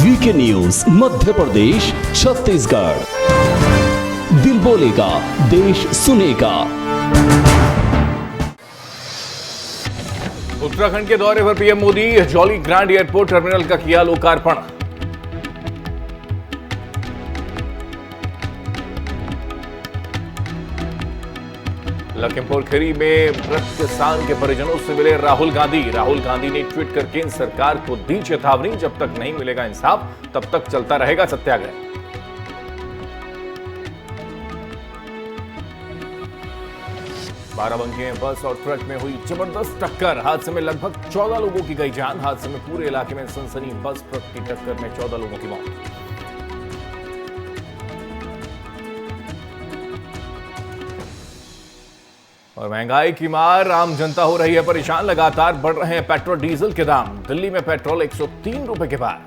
VK news Madhya Pradesh Chhattisgarh. दिल बोलेगा, देश सुनेगा। उत्तराखंड के दौरे पर PM Modi Jolly grand airport terminal का किया लोकार्पण। लखीमपुर खीरी में मृत किसान के परिजनों से मिले राहुल गांधी। राहुल गांधी ने ट्वीट कर केंद्र सरकार को दी चेतावनी, जब तक नहीं मिलेगा इंसाफ तब तक चलता रहेगा सत्याग्रह। बाराबंकी में बस और ट्रक में हुई जबरदस्त टक्कर। हादसे में लगभग 14 लोगों की गई जान। हादसे में पूरे इलाके में सनसनी। बस ट्रक की टक्कर में 14 लोगों की मौत। और महंगाई की मार, आम जनता हो रही है परेशान। लगातार बढ़ रहे हैं पेट्रोल डीजल के दाम। दिल्ली में पेट्रोल 103 रुपए के पार।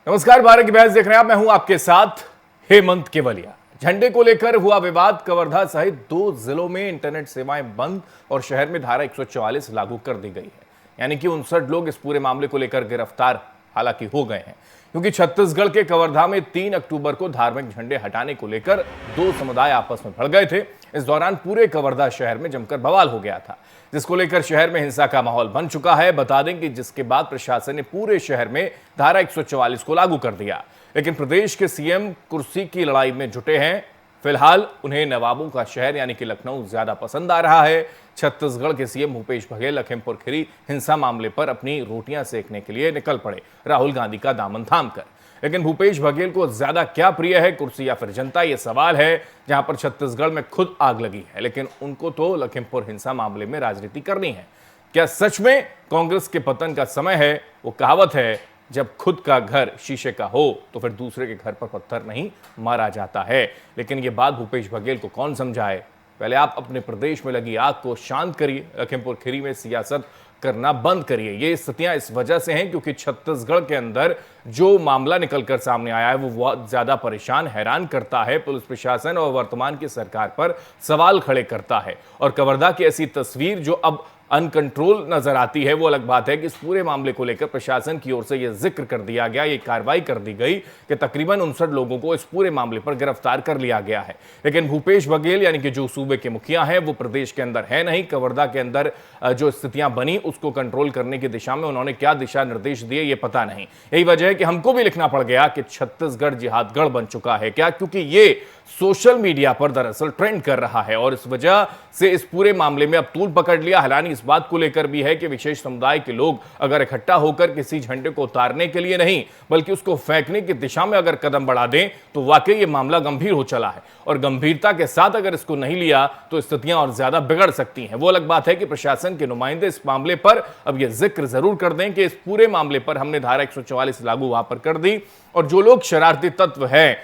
नमस्कार, भारत की बहस देख रहे हैं आप। मैं हूं आपके साथ हेमंत केवलिया। झंडे को लेकर हुआ विवाद। कवर्धा सहित 2 जिलों में इंटरनेट सेवाएं बंद और शहर में धारा 144 लागू कर दी गई है। यानी कि 59 लोग इस पूरे मामले को लेकर गिरफ्तार हालांकि हो गए हैं, क्योंकि छत्तीसगढ़ के कवर्धा में 3 अक्टूबर को धार्मिक झंडे हटाने को लेकर 2 समुदाय आपस में भिड़ गए थे। इस दौरान पूरे कवर्धा शहर में जमकर बवाल हो गया था, जिसको लेकर शहर में हिंसा का माहौल बन चुका है। बता दें कि जिसके बाद प्रशासन ने पूरे शहर में धारा 144 को लागू कर दिया। लेकिन प्रदेश के सीएम कुर्सी की लड़ाई में जुटे हैं। फिलहाल उन्हें नवाबों का शहर यानी कि लखनऊ ज्यादा पसंद आ रहा है। छत्तीसगढ़ के सीएम भूपेश बघेल लखीमपुर खीरी हिंसा मामले पर अपनी रोटियां सेकने के लिए निकल पड़े, राहुल गांधी का दामन थामकर। लेकिन भूपेश बघेल को ज्यादा क्या प्रिय है, कुर्सी या फिर जनता, यह सवाल है। जहां पर छत्तीसगढ़ में खुद आग लगी है, लेकिन उनको तो लखीमपुर हिंसा मामले में राजनीति करनी है। क्या सच में कांग्रेस के पतन का समय है? वो कहावत है, जब खुद का घर शीशे का हो तो फिर दूसरे के घर पर पत्थर नहीं मारा जाता है। लेकिन ये बात भूपेश बघेल को कौन समझाए? पहले आप अपने प्रदेश में लगी आग को शांत करिए। लखीमपुर खीरी में सियासत करना बंद करिए। ये स्थितियां इस वजह से हैं क्योंकि छत्तीसगढ़ के अंदर जो मामला निकलकर सामने आया है वो बहुत ज्यादा परेशान, हैरान करता है। पुलिस प्रशासन और वर्तमान की सरकार पर सवाल खड़े करता है। और कवर्धा की ऐसी तस्वीर जो अब अनकंट्रोल नजर आती है, वो अलग बात है कि इस पूरे मामले को लेकर प्रशासन की ओर से यह जिक्र कर दिया गया, ये कार्रवाई कर दी गई कि तकरीबन 59 लोगों को इस पूरे मामले पर गिरफ्तार कर लिया गया है। लेकिन भूपेश बघेल यानी कि जो सूबे के मुखिया हैं वो प्रदेश के अंदर है नहीं। कवर्धा के अंदर जो स्थितियां बनी उसको कंट्रोल करने की दिशा में उन्होंने क्या दिशा निर्देश दिए ये पता नहीं। यही वजह है कि हमको भी लिखना पड़ गया कि छत्तीसगढ़ जिहादगढ़ बन चुका है क्या, क्योंकि ये सोशल मीडिया पर दरअसल ट्रेंड कर रहा है और इस वजह से इस पूरे मामले में अब तूल पकड़ लिया। हालांकि इस बात को लेकर भी है कि विशेष समुदाय के लोग अगर इकट्ठा होकर किसी झंडे को उतारने के लिए नहीं बल्कि उसको फेंकने की दिशा में अगर कदम बढ़ा दें तो वाकई ये मामला गंभीर हो चला है। और गंभीरता के साथ अगर इसको नहीं लिया तो स्थितियां और ज्यादा बिगड़ सकती हैं। वो अलग बात है कि प्रशासन के नुमाइंदे इस मामले पर अब यह जिक्र जरूर कर दें कि इस पूरे मामले पर हमने धारा 144 लागू वहां पर कर दी और जो लोग शरारती तत्व हैं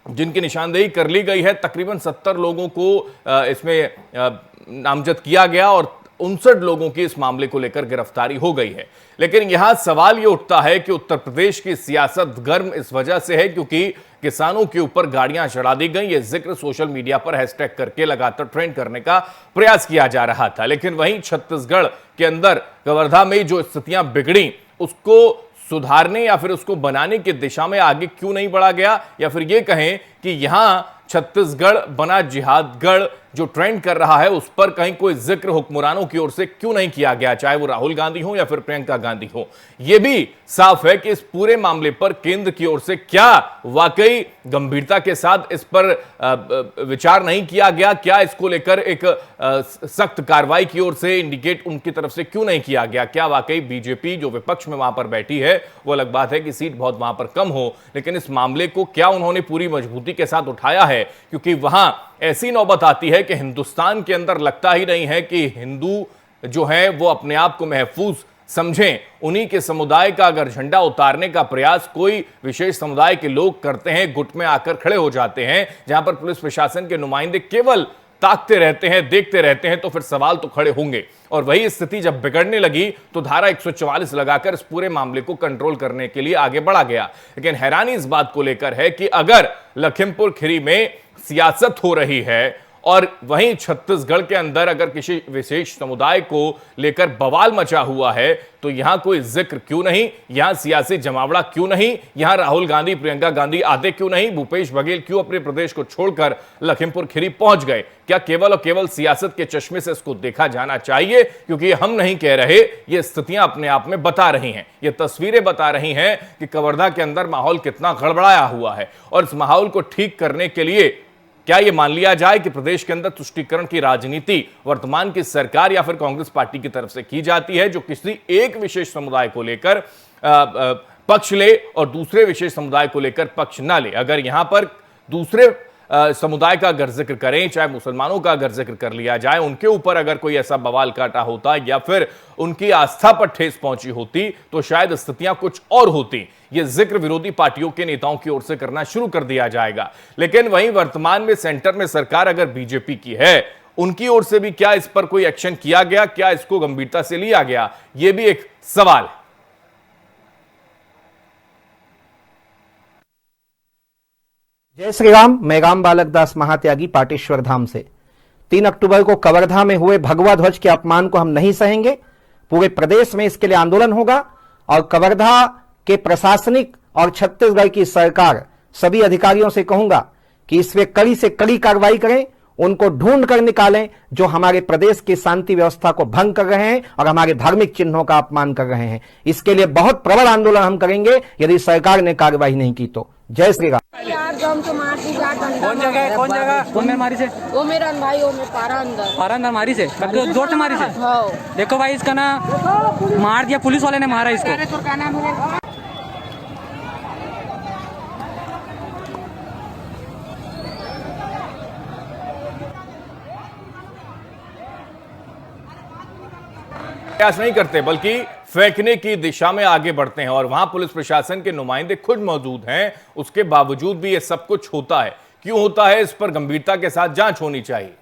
जिनकी निशानदेही कर ली गई है, तकरीबन 70 लोगों को इसमें नामजद किया गया और 59 लोगों की इस मामले को लेकर गिरफ्तारी हो गई है। लेकिन यहां सवाल यह उठता है कि उत्तर प्रदेश की सियासत गर्म इस वजह से है क्योंकि किसानों के ऊपर गाड़ियां चढ़ा दी गई। यह जिक्र सोशल मीडिया पर हैशटैग करके लगातार ट्रेंड करने का प्रयास किया जा रहा था। लेकिन वहीं छत्तीसगढ़ के अंदर कवर्धा में जो स्थितियां बिगड़ी उसको सुधारने या फिर उसको बनाने की दिशा में आगे क्यों नहीं बढ़ा गया, या फिर यह कहें कि यहां छत्तीसगढ़ बना जिहादगढ़ जो ट्रेंड कर रहा है उस पर कहीं कोई जिक्र हुक्मरानों की ओर से क्यों नहीं किया गया, चाहे वो राहुल गांधी हो या फिर प्रियंका गांधी हो। यह भी साफ है कि इस पूरे मामले पर केंद्र की ओर से क्या वाकई गंभीरता के साथ इस पर विचार नहीं किया गया, क्या इसको लेकर एक सख्त कार्रवाई की ओर से इंडिकेट उनकी तरफ से क्यों नहीं किया गया। क्या वाकई बीजेपी जो विपक्ष में वहां पर बैठी है, वो अलग बात है कि सीट बहुत वहां पर कम हो, लेकिन इस मामले को क्या उन्होंने पूरी मजबूती के साथ उठाया है, क्योंकि वहां ऐसी नौबत आती है कि हिंदुस्तान के अंदर लगता ही नहीं है कि हिंदू जो है वो अपने आप को महफूज समझें। उन्हीं के समुदाय का अगर झंडा उतारने का प्रयास कोई विशेष समुदाय के लोग करते हैं, गुट में आकर खड़े हो जाते हैं, जहां पर पुलिस प्रशासन के नुमाइंदे केवल ताकते रहते हैं, देखते रहते हैं, तो फिर सवाल तो खड़े होंगे। और वही स्थिति जब बिगड़ने लगी तो धारा 144 लगाकर इस पूरे मामले को कंट्रोल करने के लिए आगे बढ़ा गया। लेकिन हैरानी इस बात को लेकर है कि अगर लखीमपुर खीरी में सियासत हो रही है और वहीं छत्तीसगढ़ के अंदर अगर किसी विशेष समुदाय को लेकर बवाल मचा हुआ है, तो यहां कोई जिक्र क्यों नहीं, यहां सियासी जमावड़ा क्यों नहीं, यहां राहुल गांधी, प्रियंका गांधी आते क्यों नहीं, भूपेश बघेल क्यों अपने प्रदेश को छोड़कर लखीमपुर खीरी पहुंच गए? क्या केवल और केवल सियासत के चश्मे से इसको देखा जाना चाहिए? क्योंकि हम नहीं कह रहे, ये स्थितियां अपने आप में बता रही हैं, ये तस्वीरें बता रही हैं कि कवर्धा के अंदर माहौल कितना गड़बड़ाया हुआ है। और इस माहौल को ठीक करने के लिए क्या यह मान लिया जाए कि प्रदेश के अंदर तुष्टीकरण की राजनीति वर्तमान की सरकार या फिर कांग्रेस पार्टी की तरफ से की जाती है, जो किसी एक विशेष समुदाय को लेकर पक्ष ले और दूसरे विशेष समुदाय को लेकर पक्ष ना ले? अगर यहां पर दूसरे समुदाय का अगर जिक्र करें, चाहे मुसलमानों का अगर जिक्र कर लिया जाए, उनके ऊपर अगर कोई ऐसा बवाल काटा होता या फिर उनकी आस्था पर ठेस पहुंची होती, तो शायद स्थितियां कुछ और होती। यह जिक्र विरोधी पार्टियों के नेताओं की ओर से करना शुरू कर दिया जाएगा। लेकिन वहीं वर्तमान में सेंटर में सरकार अगर बीजेपी की है, उनकी ओर से भी क्या इस पर कोई एक्शन किया गया? क्या इसको गंभीरता से लिया गया? यह भी एक सवाल है। जय श्री राम। मैं राम बालक दास महात्यागी पाटेश्वर धाम से 3 अक्टूबर को कवर्धा में हुए भगवा ध्वज के अपमान को हम नहीं सहेंगे। पूरे प्रदेश में इसके लिए आंदोलन होगा और कवर्धा के प्रशासनिक और छत्तीसगढ़ की सरकार सभी अधिकारियों से कहूंगा कि इस पे कड़ी से कड़ी कार्रवाई करें, उनको ढूंढ कर निकालें जो हमारे प्रदेश की शांति व्यवस्था को भंग कर रहे हैं और हमारे धार्मिक चिन्हों का अपमान कर रहे हैं। इसके लिए बहुत प्रबल आंदोलन हम करेंगे यदि सरकार ने कार्रवाई नहीं की तो। जय श्री राम। यार जो हमको मार दी जा कौन जगह कौन मेरे मारी से? वो मेरा भाई, वो मेरे पारा अंदर मारी से जोर से मारी से। हाँ। देखो भाई, इसका ना मार दिया, पुलिस वाले ने मारा इसको। प्रयास नहीं करते बल्कि फेंकने की दिशा में आगे बढ़ते हैं। और वहां पुलिस प्रशासन के नुमाइंदे खुद मौजूद हैं, उसके बावजूद भी यह सब कुछ होता है। क्यों होता है, इस पर गंभीरता के साथ जांच होनी चाहिए।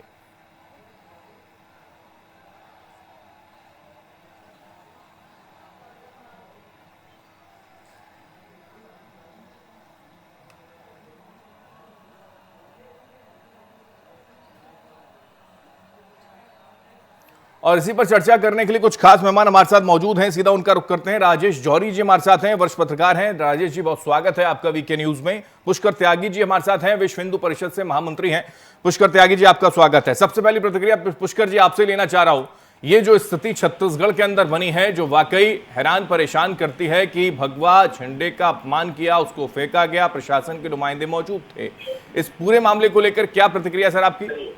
और इसी पर चर्चा करने के लिए कुछ खास मेहमान हमारे साथ मौजूद हैं, सीधा उनका रुख करते हैं। राजेश जौहरी जी हमारे साथ हैं, वरिष्ठ पत्रकार हैं। राजेश जी, बहुत स्वागत है आपका वीके न्यूज में। पुष्कर त्यागी जी हमारे साथ हैं, विश्व हिंदू परिषद से महामंत्री हैं। पुष्कर त्यागी जी, आपका स्वागत है। सबसे पहली प्रतिक्रिया पुष्कर जी आपसे लेना चाह रहा हूं, ये जो स्थिति छत्तीसगढ़ के अंदर बनी है, जो वाकई हैरान परेशान करती है कि भगवा झंडे का अपमान किया, उसको फेंका गया, प्रशासन के नुमाइंदे मौजूद थे। इस पूरे मामले को लेकर क्या प्रतिक्रिया सर आपकी?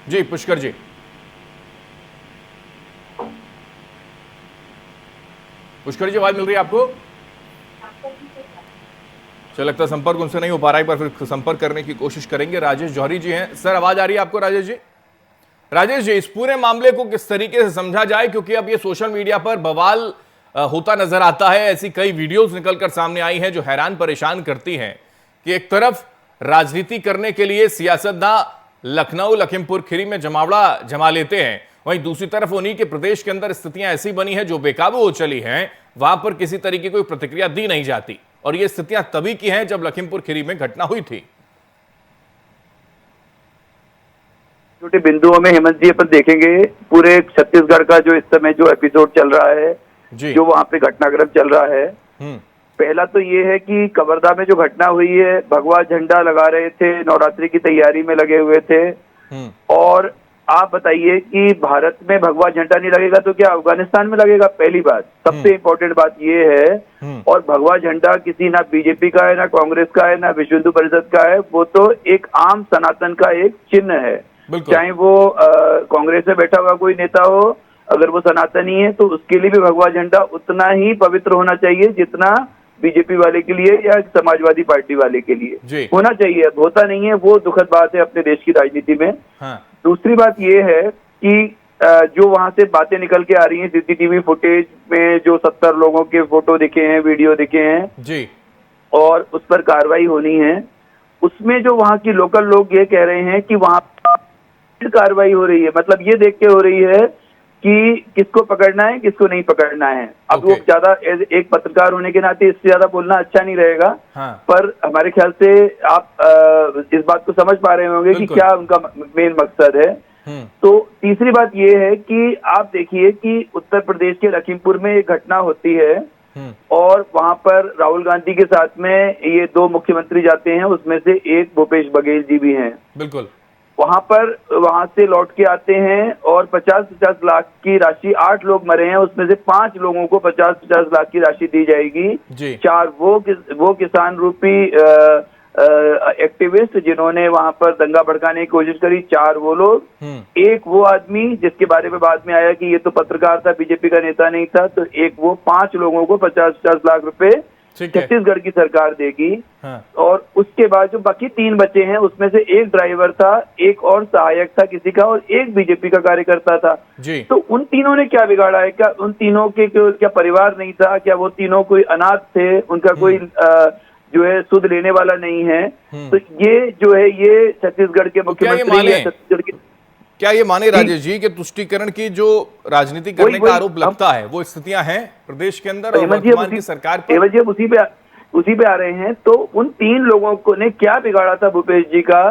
जी पुष्कर जी। पुष्कर जी, आवाज मिल रही है आपको? चल लगता है संपर्क उनसे नहीं हो पा रहा है, एक बार फिर संपर्क करने की कोशिश करेंगे। राजेश जौहरी जी हैं सर, आवाज आ रही है आपको? राजेश जी, राजेश जी, इस पूरे मामले को किस तरीके से समझा जाए, क्योंकि अब ये सोशल मीडिया पर बवाल होता नजर आता है। ऐसी कई वीडियोस निकलकर सामने आई हैं जो हैरान परेशान करती हैं कि एक तरफ राजनीति करने के लिए सियासतदान लखनऊ लखीमपुर खीरी में जमावड़ा जमा लेते हैं, वहीं दूसरी तरफ उन्हीं के प्रदेश के अंदर स्थितियां ऐसी बनी हैं जो बेकाबू हो चली हैं, वहां पर किसी तरीके की कोई प्रतिक्रिया दी नहीं जाती। और ये स्थितियां तभी की हैं जब लखीमपुर खीरी में घटना हुई थी। छोटे बिंदुओं में हेमंत जी अपन देखेंगे पूरे छत्तीसगढ़ का जो इस समय जो एपिसोड चल रहा है, जो वहां पे घटनाक्रम चल रहा है। पहला तो ये है कि कवर्धा में जो घटना हुई है, भगवा झंडा लगा रहे थे, नवरात्रि की तैयारी में लगे हुए थे। और आप बताइए कि भारत में भगवा झंडा नहीं लगेगा तो क्या अफगानिस्तान में लगेगा? पहली बात, सबसे इम्पोर्टेंट बात ये है। और भगवा झंडा किसी ना बीजेपी का है, ना कांग्रेस का है, ना विश्व हिंदू परिषद का है, वो तो एक आम सनातन का एक चिन्ह है। चाहे वो कांग्रेस में बैठा हुआ कोई नेता हो, अगर वो सनातनी है तो उसके लिए भी भगवा झंडा उतना ही पवित्र होना चाहिए जितना बीजेपी वाले के लिए या समाजवादी पार्टी वाले के लिए होना चाहिए। होता नहीं है, वो दुखद बात है अपने देश की राजनीति में। हाँ। दूसरी बात ये है कि जो वहां से बातें निकल के आ रही हैं, सीसीटीवी फुटेज में जो 70 लोगों के फोटो दिखे हैं, वीडियो दिखे हैं जी, और उस पर कार्रवाई होनी है, उसमें जो वहां की लोकल लोग ये कह रहे हैं कि वहां कार्रवाई हो रही है, मतलब ये देख के हो रही है कि किसको पकड़ना है, किसको नहीं पकड़ना है। अब वो ज्यादा एक पत्रकार होने के नाते इससे ज्यादा बोलना अच्छा नहीं रहेगा। हाँ। पर हमारे ख्याल से आप इस बात को समझ पा रहे होंगे कि क्या उनका मेन मकसद है। तो तीसरी बात ये है कि आप देखिए कि उत्तर प्रदेश के लखीमपुर में एक घटना होती है और वहां पर राहुल गांधी के साथ में ये 2 मुख्यमंत्री जाते हैं, उसमें से एक भूपेश बघेल जी भी हैं। बिल्कुल। वहां से लौट के आते हैं और 50-50 लाख की राशि, 8 लोग मरे हैं, उसमें से 5 लोगों को 50-50 लाख की राशि दी जाएगी। 4 वो किसान रूपी एक्टिविस्ट जिन्होंने वहां पर दंगा भड़काने की कोशिश करी, 4 वो लोग, एक वो आदमी जिसके बारे में बाद में आया कि ये तो पत्रकार था, बीजेपी का नेता नहीं था, तो एक वो, 5 लोगों को 50-50 लाख रुपए छत्तीसगढ़ की सरकार देगी। हाँ। और उसके बाद जो बाकी 3 बचे हैं उसमें से एक ड्राइवर था, एक और सहायक था किसी का, और एक बीजेपी का कार्यकर्ता था जी। तो उन तीनों ने क्या बिगाड़ा है? क्या उन तीनों के क्या परिवार नहीं था? क्या वो तीनों कोई अनाथ थे? उनका कोई जो है सुध लेने वाला नहीं है? तो ये जो है ये छत्तीसगढ़ के मुख्यमंत्री या छत्तीसगढ़ के क्या ये माने राजेश जी कि तुष्टीकरण की जो राजनीति करने का आरोप लगता है वो स्थितियां हैं प्रदेश के अंदर और वर्तमान की सरकार पर? उसी पे आ रहे हैं। तो उन 3 लोगों को ने क्या बिगाड़ा था भूपेश जी का,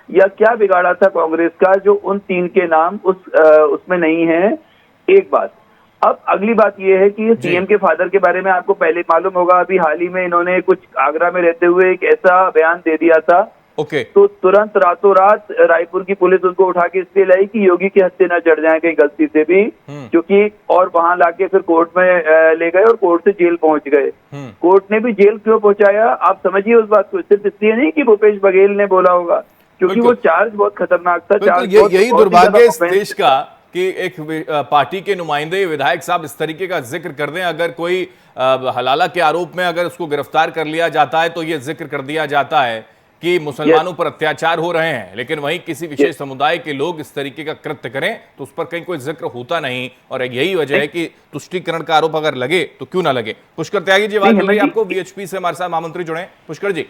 या क्या बिगाड़ा था कांग्रेस का, जो उन 3 के नाम उसमें नहीं है? एक बात। अब अगली बात ये है कि सीएम के फादर के बारे में आपको पहले मालूम होगा, अभी हाल ही में इन्होंने कुछ आगरा में रहते हुए एक ऐसा बयान दे दिया था। तो तुरंत रातों रात रायपुर की पुलिस उनको उठा के इसलिए लाई कि योगी के हत्थे न चढ़ जाए कहीं गलती से भी, क्योंकि और वहां लाके फिर कोर्ट में ले गए और कोर्ट से जेल पहुंच गए। कोर्ट ने भी जेल क्यों पहुंचाया आप समझिए उस बात को, सिर्फ इसलिए नहीं कि भूपेश बघेल ने बोला होगा, क्योंकि वो चार्ज बहुत खतरनाक था। यही दुर्भाग्य इस देश का कि एक पार्टी के नुमाइंदे विधायक साहब इस तरीके का जिक्र कर दें। अगर कोई हलाला के आरोप में अगर उसको गिरफ्तार कर लिया जाता है तो ये जिक्र कर दिया जाता है कि मुसलमानों पर अत्याचार हो रहे हैं, लेकिन वहीं किसी विशेष समुदाय के लोग इस तरीके का कृत्य करें तो उस पर कहीं कोई जिक्र होता नहीं। और यही वजह है कि तुष्टीकरण का आरोप अगर लगे तो क्यों ना लगे। पुष्कर त्यागी जी आवाज मिल रही है आपको, वीएचपी से हमारे साथ महामंत्री जुड़े। पुष्कर जी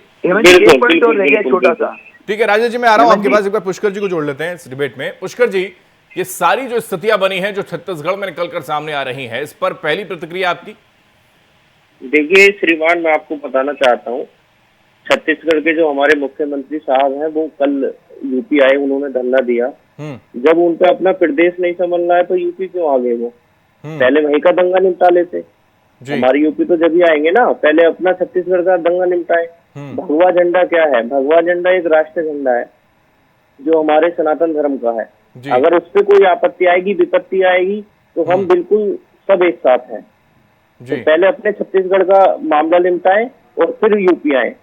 छोटा सा ठीक है। राजेश जी मैं आ रहा हूं आपके पास, एक बार पुष्कर जी को जोड़ लेते हैं इस डिबेट में। पुष्कर जी, ये सारी जो स्थितियां बनी हैं जो छत्तीसगढ़ में निकलकर सामने आ रही हैं, इस पर पहली प्रतिक्रिया आपकी? देखिए श्रीमान, मैं आपको बताना चाहता हूँ, छत्तीसगढ़ के जो हमारे मुख्यमंत्री साहब हैं वो कल यूपी आए, उन्होंने धरना दिया। जब उनको अपना प्रदेश नहीं समझना है तो यूपी क्यों आ गए? वो पहले वहीं का दंगा निपटा लेते। हमारी यूपी तो जब ही आएंगे ना, पहले अपना छत्तीसगढ़ का दंगा निपटाए। भगवा झंडा क्या है? भगवा झंडा एक राष्ट्रीय झंडा है जो हमारे सनातन धर्म का है। अगर उस पर कोई आपत्ति आएगी, विपत्ति आएगी तो हम बिल्कुल सब एक साथ हैं। तो पहले अपने छत्तीसगढ़ का मामला निपटाए और फिर यूपी आए,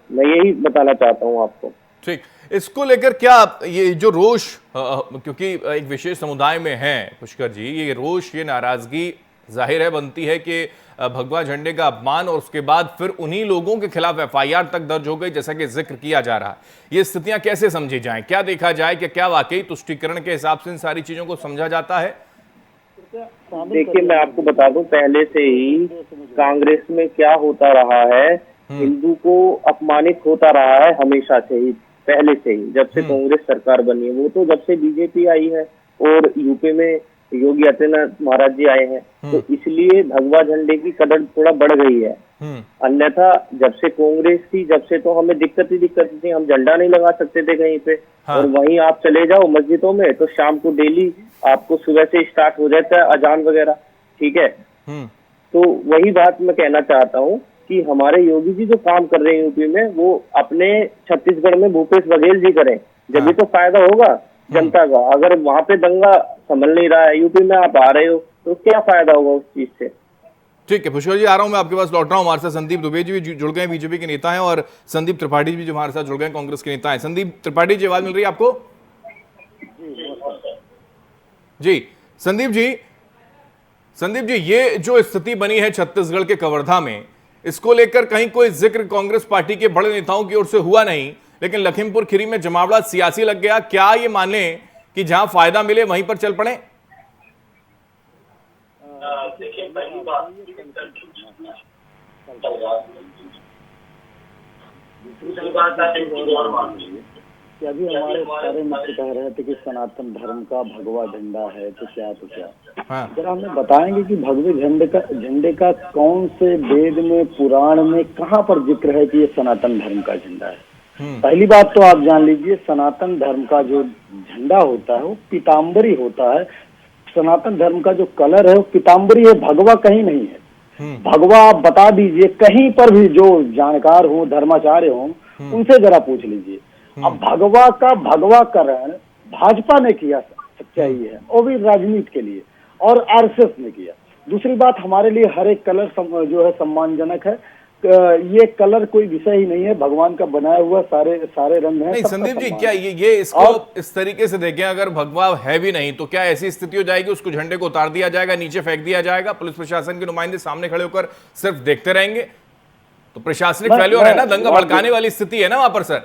मैं यही बताना चाहता हूं आपको। ठीक, इसको लेकर क्या ये जो रोष, क्योंकि एक विशेष समुदाय में है पुष्कर जी, ये रोष, ये नाराजगी जाहिर है बनती है कि भगवा झंडे का अपमान और उसके बाद फिर उन्हीं लोगों के खिलाफ एफआईआर तक दर्ज हो गई जैसा कि जिक्र किया जा रहा है। ये स्थितियां कैसे समझी जाएं? क्या देखा जाए कि क्या वाकई तुष्टीकरण के हिसाब से इन सारी चीजों को समझा जाता है? देखिए मैं आपको बता दूं, पहले से ही कांग्रेस में क्या होता रहा है, हिंदू को अपमानित होता रहा है हमेशा से ही, पहले से ही, जब से कांग्रेस सरकार बनी है। वो तो जब से बीजेपी आई है और यूपी में योगी आदित्यनाथ महाराज जी आए हैं, तो इसलिए भगवा झंडे की कदर थोड़ा बढ़ गई है। अन्यथा जब से कांग्रेस थी, जब से तो हमें दिक्कत थी, हम झंडा नहीं लगा सकते थे कहीं पे। हाँ। और वहीं आप चले जाओ मस्जिदों में तो शाम को डेली आपको सुबह से स्टार्ट हो जाता है अजान वगैरह, ठीक है। तो वही बात मैं कहना चाहता हूँ कि हमारे योगी जी जो काम कर रहे हैं यूपी में, वो अपने छत्तीसगढ़ में भूपेश बघेल जी करें, जब भी तो फायदा होगा जनता का। अगर वहां पे दंगा संभल नहीं रहा है, यूपी में आप आ रहे हो, तो क्या फायदा होगा उस चीज से? ठीक है पुष्कर जी, आ रहा हूं मैं आपके पास, लौट रहा हूं। हमारे साथ संदीप दुबे जी भी जुड़ गए, बीजेपी के नेता हैं, और संदीप त्रिपाठी जी भी जो हमारे साथ जुड़ गए, कांग्रेस के नेता हैं। संदीप त्रिपाठी जी, आवाज मिल रही है आपको? जी संदीप जी, ये जो स्थिति बनी है छत्तीसगढ़ के कवर्धा में, इसको लेकर कहीं कोई जिक्र कांग्रेस पार्टी के बड़े नेताओं की ओर से हुआ नहीं, लेकिन लखीमपुर खीरी में जमावड़ा सियासी लग गया। क्या ये माने कि जहां फायदा मिले वहीं पर चल पड़े? देखिए, पहली बात दूसरी बात कि अभी हमारे सारे मित्र कह रहे थे कि सनातन धर्म का भगवा झंडा है, तो क्या हाँ। जरा हमें बताएंगे कि भगवे झंडे का कौन से वेद में, पुराण में, कहाँ पर जिक्र है कि ये सनातन धर्म का झंडा है? पहली बात तो आप जान लीजिए, सनातन धर्म का जो झंडा होता है वो पीताम्बरी होता है। सनातन धर्म का जो कलर है वो पीताम्बरी है, भगवा कहीं नहीं है। भगवा आप बता दीजिए, कहीं पर भी जो जानकार हो, धर्माचार्य हो, उनसे जरा पूछ लीजिए। अब भगवा का भगवाकरण भाजपा ने किया, सच्चाई है, वो भी राजनीति के लिए, और आरएसएस ने किया। दूसरी बात, हमारे लिए हर एक कलर जो है सम्मानजनक है। ये कलर कोई विषय ही नहीं है, भगवान का बनाया हुआ सारे रंग हैं। नहीं संदीप जी, क्या ये इसको इस तरीके से देखें, अगर भगवा है भी नहीं तो क्या ऐसी स्थिति हो जाएगी उसको झंडे को उतार दिया जाएगा, नीचे फेंक दिया जाएगा, पुलिस प्रशासन के नुमाइंदे सामने खड़े होकर सिर्फ देखते रहेंगे? तो प्रशासनिक फेल्योर है ना, दंगा भड़काने वाली स्थिति है ना वहां पर सर।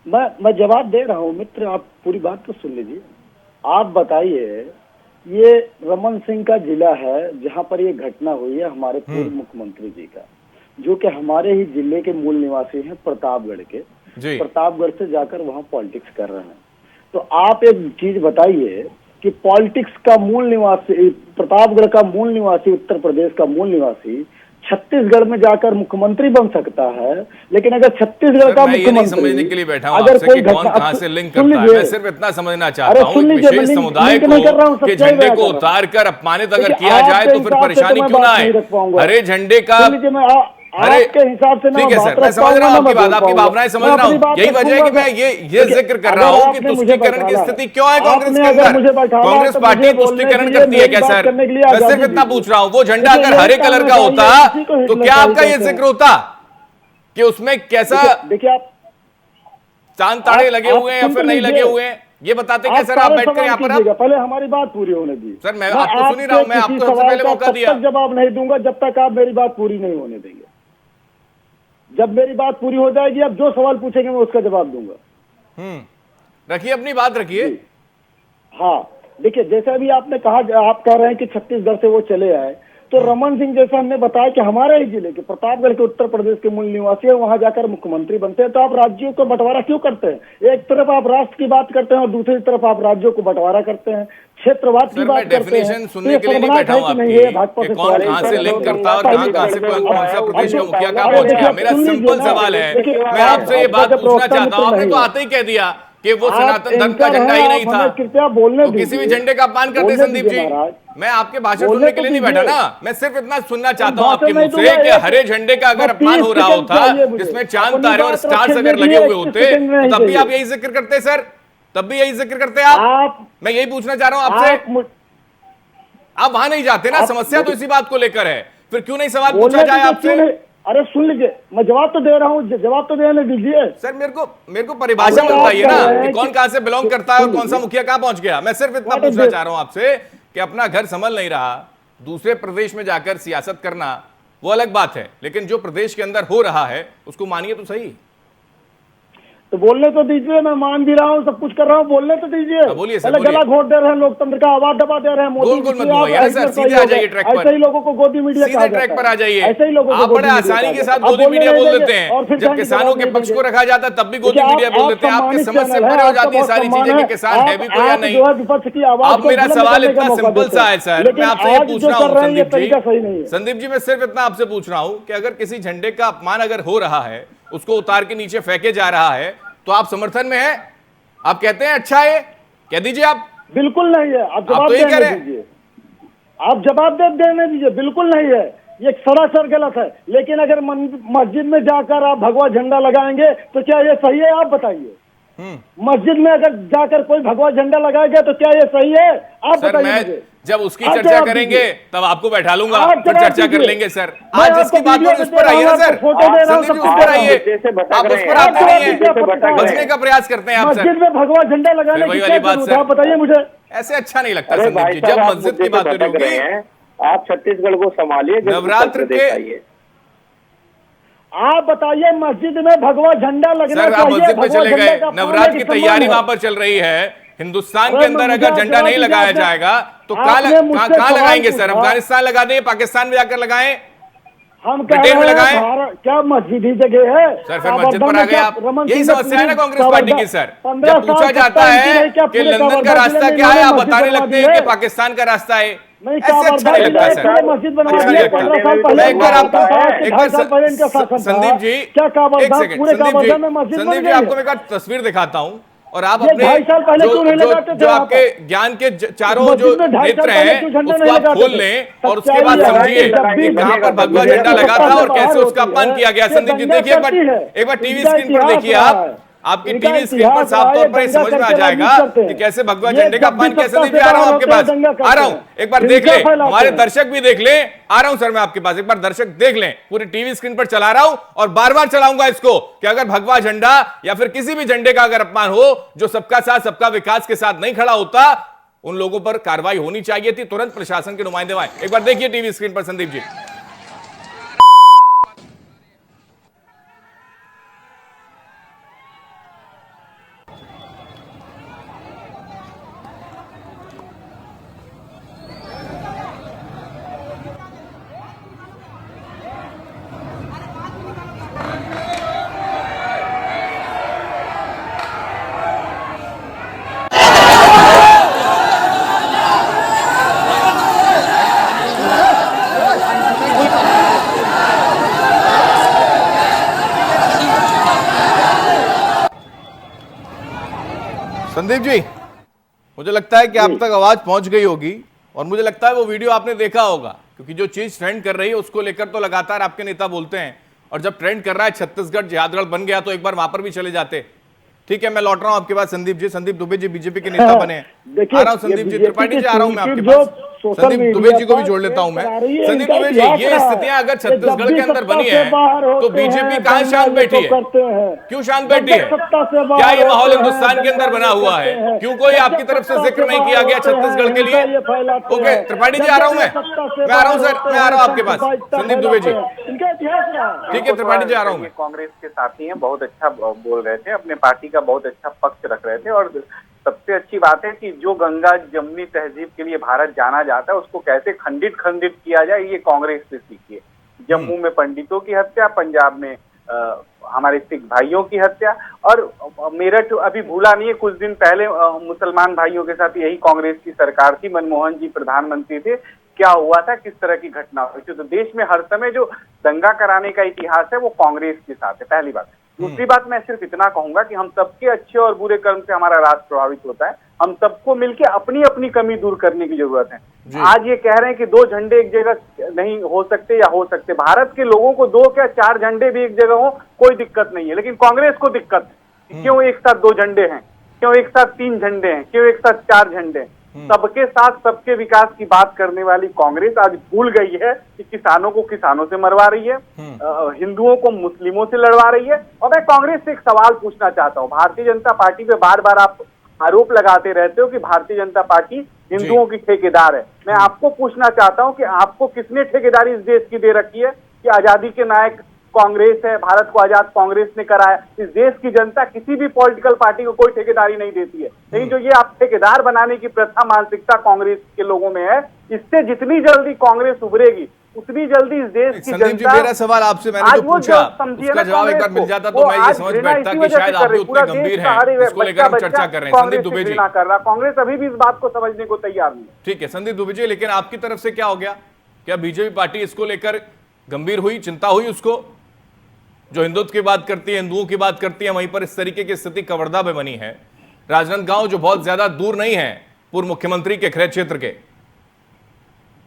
मैं जवाब दे रहा हूँ मित्र, आप पूरी बात तो सुन लीजिए। आप बताइए, ये रमन सिंह का जिला है जहाँ पर ये घटना हुई है, हमारे पूर्व मुख्यमंत्री जी का, जो कि हमारे ही जिले के मूल निवासी हैं, प्रतापगढ़ के। प्रतापगढ़ से जाकर वहाँ पॉलिटिक्स कर रहे हैं। तो आप एक चीज बताइए कि पॉलिटिक्स का मूल निवासी, प्रतापगढ़ का मूल निवासी, उत्तर प्रदेश का मूल निवासी छत्तीसगढ़ में जाकर मुख्यमंत्री बन सकता है, लेकिन अगर छत्तीसगढ़ का मुख्यमंत्री, समझने के लिए बैठा हूं आपसे कि कौन कहां से लिंक करता है, मैं सिर्फ इतना समझना चाहता हूं, विशेष समुदाय को के झंडे को उतार कर अपमानित अगर किया जाए तो फिर परेशानी क्यों ना आए? हरे झंडे का, आपके हिसाब से ठीक है सर, मैं समझ रहा हूँ आपकी बात, आपकी भावनाएं समझ रहा हूँ। यही वजह है कि मैं ये जिक्र कर रहा हूँ कि तुष्टीकरण की स्थिति क्यों है कांग्रेस के अंदर। कांग्रेस पार्टी तुष्टीकरण करती है क्या सर? मैं सिर्फ इतना पूछ रहा हूँ, वो झंडा अगर हरे कलर का होता तो क्या आपका ये जिक्र होता कि उसमें कैसा, देखिए आप चांद तारे लगे हुए हैं या फिर नहीं लगे हुए हैं, ये बताते क्या सर? आप बैठकर यहाँ पर पहले हमारी बात पूरी होने दी सर। मैं आपको सुन ही रहा हूँ, मैं आपको सबसे पहले मौका दिया। जवाब नहीं दूंगा जब तक आप मेरी बात पूरी नहीं होने देंगे। जब मेरी बात पूरी हो जाएगी, आप जो सवाल पूछेंगे मैं उसका जवाब दूंगा। रखिए अपनी बात रखिए। हाँ देखिए, जैसे अभी आपने कहा, आप कह रहे हैं कि छत्तीसगढ़ से वो चले आए, तो रमन सिंह जैसा हमने बताया कि हमारे ही जिले के, प्रतापगढ़ के, उत्तर प्रदेश के मूल निवासी है, वहां जाकर मुख्यमंत्री बनते हैं। तो आप राज्यों को बंटवारा क्यों करते हैं? एक तरफ आप राष्ट्र की बात करते हैं और दूसरी तरफ आप राज्यों को बंटवारा करते हैं, क्षेत्रवाद की बात करते हैं। सुनने के लिए नहीं बैठा हूं आपकी कि कौन कहां से लिंक करता है और कहां से कौन सा प्रदेश का मुखिया कहां पहुंच गया। मेरा सिंपल सवाल है, मैं आपसे ये बात पूछना चाहता हूं। आपने तो आते ही कह दिया कि वो सनातन धर्म का झंडा ही नहीं था, कृपया बोलने, तो किसी भी झंडे का अपमान करते संदीप जी। मैं आपके भाषण सुनने के लिए नहीं बैठा ना, मैं सिर्फ इतना सुनना चाहता हूं आपके मुंह से कि हरे झंडे का अगर अपमान हो रहा होता, जिसमें चांद तारे और स्टार्स अगर लगे हुए होते, तब भी आप यही जिक्र करते सर, तब भी यही जिक्र करते आप। मैं यही पूछना चाह रहा हूं आपसे, आप वहां नहीं जाते ना, समस्या तो इसी बात को लेकर है, फिर क्यों नहीं सवाल पूछा जाए आपसे? अरे सुन लीजिए, मैं जवाब तो दे रहा हूँ, जवाब तो देने दीजिए सर। मेरे को परिभाषा बताइए ना कि कौन कहां से बिलोंग करता है और कौन सा मुखिया कहां पहुंच गया। मैं सिर्फ इतना पूछना चाह रहा हूं आपसे कि अपना घर संभल नहीं रहा, दूसरे प्रदेश में जाकर सियासत करना वो अलग बात है, लेकिन जो प्रदेश के अंदर हो रहा है उसको मानिए तो सही। तो बोलने तो दीजिए, मैं मान भी रहा हूँ, सब कुछ कर रहा हूँ, बोलने तो दीजिए। बोलिए सर, पहले गला घोट दे रहे हैं, लोकतंत्र का आवाज दबा दे रहे हैं। गोल गोल मत बोलिए सर, सीधे आ जाइए ट्रैक पर। ऐसे ही लोगों को गोदी मीडिया सीधे ट्रैक पर आ जाइए। ऐसे ही लोगों आप बड़े आसानी के साथ गोदी मीडिया बोल देते हैं, जब किसानों के पक्ष को रखा जाता है तब भी गोदी मीडिया बोल देते हैं। आपकी समझ से परे हो जाती है सारी चीजें कि किसान है भी कोई या नहीं। अब मेरा सवाल इतना सिंपल सा है सर, मैं आपसे ये पूछ रहा हूँ संदीप जी, मैं सिर्फ इतना आपसे पूछ रहा हूँ कि अगर किसी झंडे का अपमान अगर हो रहा है, उसको उतार के नीचे फेंके जा रहा है, तो आप समर्थन में हैं? आप कहते हैं अच्छा है, कह दीजिए आप। बिल्कुल नहीं है, आप जवाब तो देने दीजिए, आप जवाब देने दीजिए। बिल्कुल नहीं है, ये सरासर गलत है। लेकिन अगर मस्जिद में जाकर आप भगवा झंडा लगाएंगे तो क्या ये सही है? आप बताइए। मस्जिद में अगर जाकर कोई भगवा झंडा लगाएगा तो क्या ये सही है? आप बताइए मुझे। जब उसकी चर्चा करेंगे तब आपको बैठा लूंगा, फिर चर्चा कर लेंगे सर। आज इसकी बात हो उस पर आइए ना सर, संदीप जी उस पर आइए, आप उस पर आते नहीं है, बचने का प्रयास करते हैं आप सर। मस्जिद में भगवा झंडा लगाने की क्या जरूरत है? आप बताइए मुझे। ऐसे अच्छा नहीं लगता संदीप जी, जब मस्जिद की बात हो रही होगी। आप छत्तीसगढ़ को संभालिए, नवरात्र के आप बताइए, मस्जिद में भगवा झंडा लगना सर, आप मस्जिद में चले गए, नवरात्र की तैयारी वहां पर चल रही है, हिंदुस्तान के अंदर अगर झंडा नहीं लगाया जाएगा तो कहां लगाएंगे सर? अफगानिस्तान लगा दें, पाकिस्तान में जाकर लगाएं, हम ब्रिटेन में लगाएं? क्या मस्जिद ही जगह है सर? फिर मस्जिद पर आ गए आप। यही समस्या है ना कांग्रेस पार्टी की सर। जब पूछा जाता है कि लंदन का रास्ता क्या है, आप बताने लगते हैं कि पाकिस्तान का रास्ता है। ऐसे अच्छा नहीं लगता सर, मस्जिद अच्छा नहीं लगता। मैं एक बार आपको संदीप जी, एक सेकंड संदीप जी, आपको मैं एक तस्वीर दिखाता हूं और आप अपने जो आपके ज्ञान के चारों जो नेत्र हैं उसको आप खोल लें और उसके बाद समझिए कि कहां पर भगवा झंडा लगा था और कैसे उसका अपमान किया गया। संदीप जी देखिए, एक बार टीवी स्क्रीन पर देखिए, आप आपकी टीवी स्क्रीन पर साफ तौर पर समझ में आ जाएगा कि कैसे भगवा झंडे का अपमान किया। संदीप जी आ रहा हूं आपके पास, आ रहा हूं, एक बार देख ले, हमारे दर्शक भी देख ले। आ रहा हूं सर मैं आपके पास, एक बार दर्शक देख लें। पूरी टीवी स्क्रीन पर चला रहा हूं और बार बार चलाऊंगा इसको कि अगर भगवा झंडा या फिर किसी भी झंडे का अगर अपमान हो जो सबका साथ सबका विकास के साथ नहीं खड़ा होता, उन लोगों पर कार्रवाई होनी चाहिए थी, तुरंत प्रशासन के नुमाइंदे आए। एक बार देखिए टीवी स्क्रीन पर संदीप जी। संदीप जी, मुझे लगता है कि आप तक आवाज पहुंच गई होगी और मुझे लगता है वो वीडियो आपने देखा होगा, क्योंकि जो चीज ट्रेंड कर रही है उसको लेकर तो लगातार आपके नेता बोलते हैं। और जब ट्रेंड कर रहा है छत्तीसगढ़ जिहादगढ़ बन गया तो एक बार वहां पर भी चले जाते। ठीक है, मैं लौट रहा हूं आपके पास संदीप जी। संदीप दुबे जी बीजेपी के नेता बने हैं। आ रहा हूं संदीप जी, त्रिपाठी जी आ रहा हूं मैं आपके पास। संदीप दुबे जी को भी जोड़ लेता हूं मैं। संदीप दुबे जी, ये स्थितियां अगर छत्तीसगढ़ के अंदर बनी है तो बीजेपी कहां शांत बैठी है? क्यों शांत बैठी है? क्या ये माहौल हिंदुस्तान के अंदर बना हुआ है? क्यों कोई आपकी तरफ से जिक्र नहीं किया गया छत्तीसगढ़ के लिए? ओके त्रिपाठी जी आ रहा हूं मैं आ रहा हूं सर, मैं आ रहा हूं आपके पास। संदीप दुबे जी ठीक है, त्रिपाठी जी आ रहा हूं मैं। कांग्रेस के साथी हैं, बहुत अच्छा बोल रहे थे, अपने पार्टी का बहुत अच्छा पक्ष रख रहे थे। और सबसे अच्छी बात है कि जो गंगा जमुनी तहजीब के लिए भारत जाना जाता है उसको कैसे खंडित किया जाए, ये कांग्रेस से सीखिए। जम्मू में पंडितों की हत्या, पंजाब में हमारे सिख भाइयों की हत्या, और मेरठ अभी भूला नहीं है, कुछ दिन पहले मुसलमान भाइयों के साथ यही कांग्रेस की सरकार थी, मनमोहन जी प्रधानमंत्री थे, क्या हुआ था, किस तरह की घटना हुई थी। तो देश में हर समय जो दंगा कराने का इतिहास है वो कांग्रेस के साथ है, पहली बात। दूसरी बात, मैं सिर्फ इतना कहूंगा कि हम सबके अच्छे और बुरे कर्म से हमारा राष्ट्र प्रभावित होता है। हम सबको मिलकर अपनी अपनी कमी दूर करने की जरूरत है। आज ये कह रहे हैं कि 2 झंडे एक जगह नहीं हो सकते या हो सकते, भारत के लोगों को 2 क्या 4 झंडे भी एक जगह हो कोई दिक्कत नहीं है, लेकिन कांग्रेस को दिक्कत है। क्यों एक साथ 2 झंडे हैं, क्यों एक साथ 3 झंडे हैं, क्यों एक साथ 4 झंडे हैं? सबके साथ सबके विकास की बात करने वाली कांग्रेस आज भूल गई है कि किसानों को किसानों से मरवा रही है, हिंदुओं को मुस्लिमों से लड़वा रही है। और मैं कांग्रेस से एक सवाल पूछना चाहता हूं, भारतीय जनता पार्टी पे बार बार आप आरोप लगाते रहते हो कि भारतीय जनता पार्टी हिंदुओं की ठेकेदार है। मैं आपको पूछना चाहता हूं कि आपको किसने ठेकेदारी इस देश की दे रखी है कि आजादी के नायक कांग्रेस है, भारत को आजाद कांग्रेस ने कराया। इस देश की जनता किसी भी पॉलिटिकल पार्टी को कोई ठेकेदारी नहीं देती है, लेकिन जो ये आप ठेकेदार बनाने की प्रथा मानसिकता कांग्रेस के लोगों में है, इससे जितनी जल्दी कांग्रेस उभरेगी उतनी जल्दी इस देश की जनता। मेरा सवाल आपसे मैंने जो पूछा उसका जवाब एक बार मिल जाता तो मैं ये समझ बैठता कि शायद आप भी उतने गंभीर हैं, इसको लेकर हम चर्चा कर रहे हैं। संदीप दुबे जी कर रहा, कांग्रेस अभी भी इस बात को समझने को तैयार नहीं। ठीक है संदीप दुबे जी, लेकिन आपकी तरफ से क्या हो गया? क्या बीजेपी पार्टी इसको लेकर गंभीर हुई, चिंता हुई उसको? जो हिंदुत्व की बात करती है, हिंदुओं की बात करती है, वहीं पर इस तरीके की स्थिति कवर्धा में बनी है। राजनांदगांव जो बहुत ज्यादा दूर नहीं है पूर्व मुख्यमंत्री के क्रय क्षेत्र के,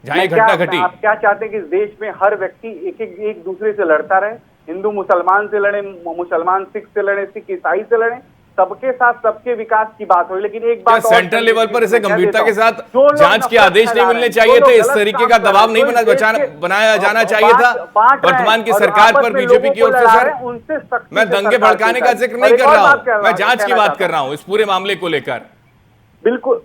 जहां ये घटना घटी। आप क्या चाहते हैं कि इस देश में हर व्यक्ति एक दूसरे से लड़ता रहे? हिंदू मुसलमान से लड़े, मुसलमान सिख से लड़े, सिख ईसाई से लड़े, सबके साथ सबके विकास की बात हो। लेकिन एक बात, सेंट्रल लेवल पर इसे गंभीरता के साथ जांच के आदेश नहीं मिलने चाहिए थे? इस तरीके का दबाव नहीं बनाया जाना चाहिए था वर्तमान की सरकार पर बीजेपी की ओर से? सर, मैं दंगे भड़काने का जिक्र नहीं कर रहा हूं, मैं जांच की बात कर रहा हूं इस पूरे मामले को लेकर। बिल्कुल,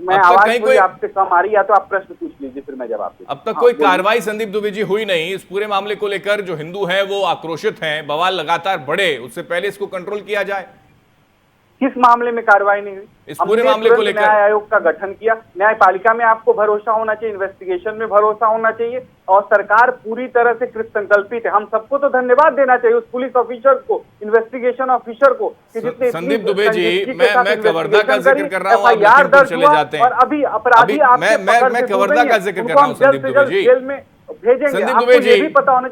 मैं आवाज कोई आपसे कम आ रही, या तो आप प्रश्न पूछ लीजिए फिर मैं जवाब दूं। अब तक कोई कार्रवाई संदीप दुबे जी हुई नहीं इस पूरे मामले को लेकर? जो हिंदू हैं वो आक्रोशित हैं, बवाल लगातार बढ़े, उससे पहले इसको कंट्रोल किया जाए। किस मामले में कार्रवाई नहीं हुई? इस पूरे हमने मामले को तुरंत लेकर न्याय आयोग का गठन किया। न्यायपालिका में आपको भरोसा होना चाहिए, इन्वेस्टिगेशन में भरोसा होना चाहिए, और सरकार पूरी तरह से कृत संकल्पित है। हम सबको तो धन्यवाद देना चाहिए उस पुलिस ऑफिसर को, इन्वेस्टिगेशन ऑफिसर को, कि जिसने संदीप दुबे जी, मैं कवर्धा का जिक्र कर रहा हूँ, आप लखीमपुर चले जाते हैं, और अभी अपराधी मैं कवर्धा का जिक्र कर रहा हूँ संदीप दुबे जी, जेल में भेजेंगे। संदीप दुबे जी,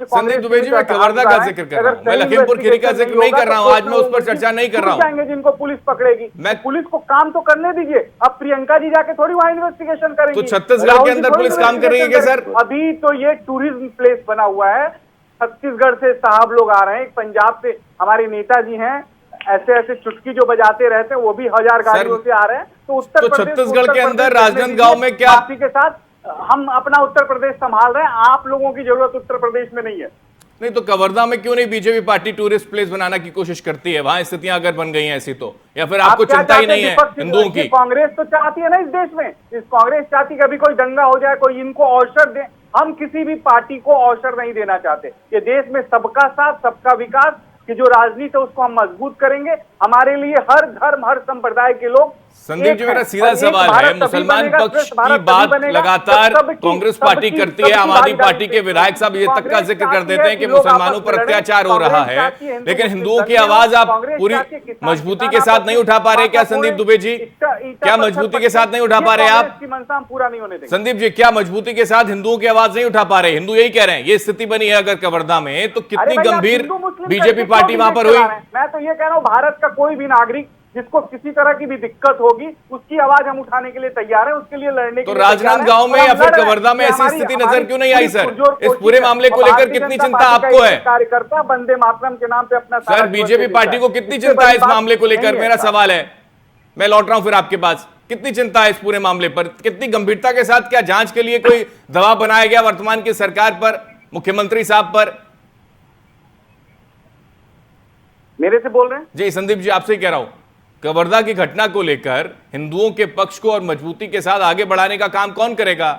संदीप दुबे जी, मैं कवर्धा का जिक्र कर रहा हूँ, मैं लखीमपुर खीरी का जिक्र नहीं कर रहा हूँ, आज मैं उस पर चर्चा नहीं कर रहा हूँ। जिनको पुलिस पकड़ेगी, मैं पुलिस को काम तो करने दीजिए। अब प्रियंका जी जाके थोड़ी वहां इन्वेस्टिगेशन करेंगी। तो छत्तीसगढ़ के अंदर पुलिस काम कर रही है क्या सर? अभी तो ये टूरिज्म प्लेस बना हुआ है, छत्तीसगढ़ से साहब लोग आ रहे हैं, पंजाब से हमारे नेताजी हैं, ऐसे ऐसे चुटकी जो बजाते रहते हैं, वो भी 1000 गाड़ियों से आ रहे हैं। तो उत्तर प्रदेश, छत्तीसगढ़ के अंदर राजनांदगांव में क्या के साथ हम अपना उत्तर प्रदेश संभाल रहे हैं, आप लोगों की जरूरत उत्तर प्रदेश में नहीं है। नहीं तो कवर्धा में क्यों नहीं बीजेपी पार्टी टूरिस्ट प्लेस बनाने की कोशिश करती है? वहां स्थितियां अगर बन गई हैं ऐसी तो, या फिर आपको चिंता ही नहीं है हिंदुओं की? कांग्रेस तो चाहती है ना इस देश में, इस कांग्रेस चाहती कभी कोई दंगा हो जाए, कोई इनको अवसर दे। हम किसी भी पार्टी को अवसर नहीं देना चाहते। ये देश में सबका साथ, सबका विकास की जो राजनीति है उसको हम मजबूत करेंगे। हमारे लिए हर धर्म, हर संप्रदाय के लोग। संदीप जी, मेरा सीधा सवाल है, मुसलमान पक्ष की बात लगातार कांग्रेस पार्टी करती है, आम आदमी पार्टी के विधायक साहब ये तक का जिक्र कर देते हैं कि मुसलमानों पर अत्याचार हो रहा है, लेकिन हिंदुओं की आवाज आप पूरी मजबूती के साथ नहीं उठा पा रहे क्या संदीप दुबे जी? क्या मजबूती के साथ नहीं उठा पा रहे आप? पूरा नहीं होने देंगे। संदीप जी, क्या मजबूती के साथ हिंदुओं की आवाज नहीं उठा पा रहे? हिंदू यही कह रहे हैं, ये स्थिति बनी है अगर कवर्धा में, तो कितनी गंभीर बीजेपी पार्टी वहां पर हुई? मैं तो ये कह रहा हूँ, भारत का कोई भी नागरिक जिसको किसी तरह की भी दिक्कत होगी, उसकी आवाज हम उठाने के लिए तैयार हैं, उसके लिए लड़ने के लिए। तो राजनांदगांव में या फिर कवर्धा में ऐसी स्थिति नजर क्यों नहीं आई सर? इस पूरे मामले को लेकर कितनी चिंता आपको है? कार्यकर्ता वंदे मातरम के नाम पे अपना सर, बीजेपी पार्टी को कितनी चिंता है इस मामले को लेकर? मेरा सवाल है, मैं लौट रहा हूं फिर आपके पास, कितनी चिंता है इस पूरे मामले पर? कितनी गंभीरता के साथ क्या जांच के लिए कोई दबाव बनाया गया वर्तमान की सरकार पर, मुख्यमंत्री साहब पर? मेरे से बोल रहे हैं? जी संदीप जी, आपसे ही कह रहा हूं, कवर्धा की घटना को लेकर हिंदुओं के पक्ष को और मजबूती के साथ आगे बढ़ाने का काम कौन करेगा?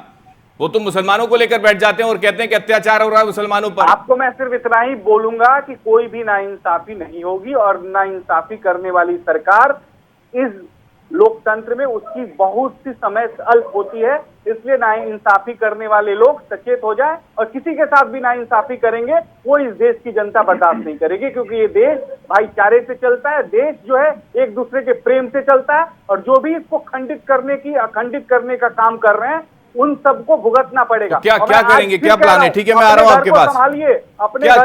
वो तो मुसलमानों को लेकर बैठ जाते हैं और कहते हैं कि अत्याचार हो रहा है मुसलमानों पर। आपको मैं सिर्फ इतना ही बोलूंगा कि कोई भी नाइंसाफी नहीं होगी, और नाइंसाफी करने वाली सरकार इस लोकतंत्र में उसकी बहुत सी समय अल्प होती है, इसलिए नाइंसाफी करने वाले लोग सचेत हो जाएं, और किसी के साथ भी नाइंसाफी करेंगे वो इस देश की जनता बर्दाश्त नहीं करेगी, क्योंकि ये देश भाईचारे से चलता है, देश जो है एक दूसरे के प्रेम से चलता है, और जो भी इसको खंडित करने की, अखंडित करने का काम कर रहे हैं उन सबको भुगतना पड़ेगा। तो क्या करेंगे, क्या प्लान है? ठीक है, मैं आ रहा हूं आपके पास।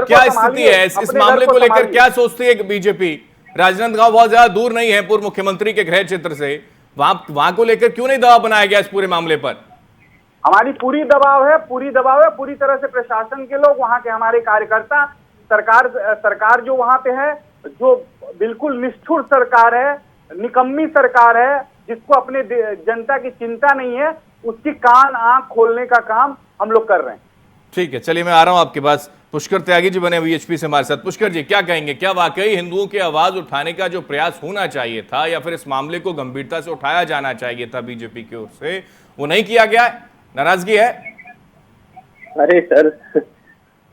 क्या स्थिति है इस मामले को लेकर? क्या सोचती है बीजेपी? राजनांदगांव बहुत ज्यादा दूर नहीं है पूर्व मुख्यमंत्री के गृह क्षेत्र से, वहां को लेकर क्यों नहीं दबाव बनाया गया इस पूरे मामले पर? हमारी पूरी दबाव है, पूरी तरह से प्रशासन के लोग, वहां के हमारे कार्यकर्ता, सरकार जो वहां पे है, जो बिल्कुल निष्ठुर सरकार है, निकम्मी सरकार है, जिसको अपने जनता की चिंता नहीं है, उसकी कान आंख खोलने का काम हम लोग कर रहे हैं। ठीक है, चलिए मैं आ रहा हूं आपके पास। पुष्कर त्यागी जी बने वीएचपी से हमारे साथ। पुष्कर जी, क्या कहेंगे, क्या वाकई हिंदुओं की आवाज उठाने का जो प्रयास होना चाहिए था, या फिर इस मामले को गंभीरता से उठाया जाना चाहिए था बीजेपी की ओर से, वो नहीं किया गया? नाराजगी है? अरे सर,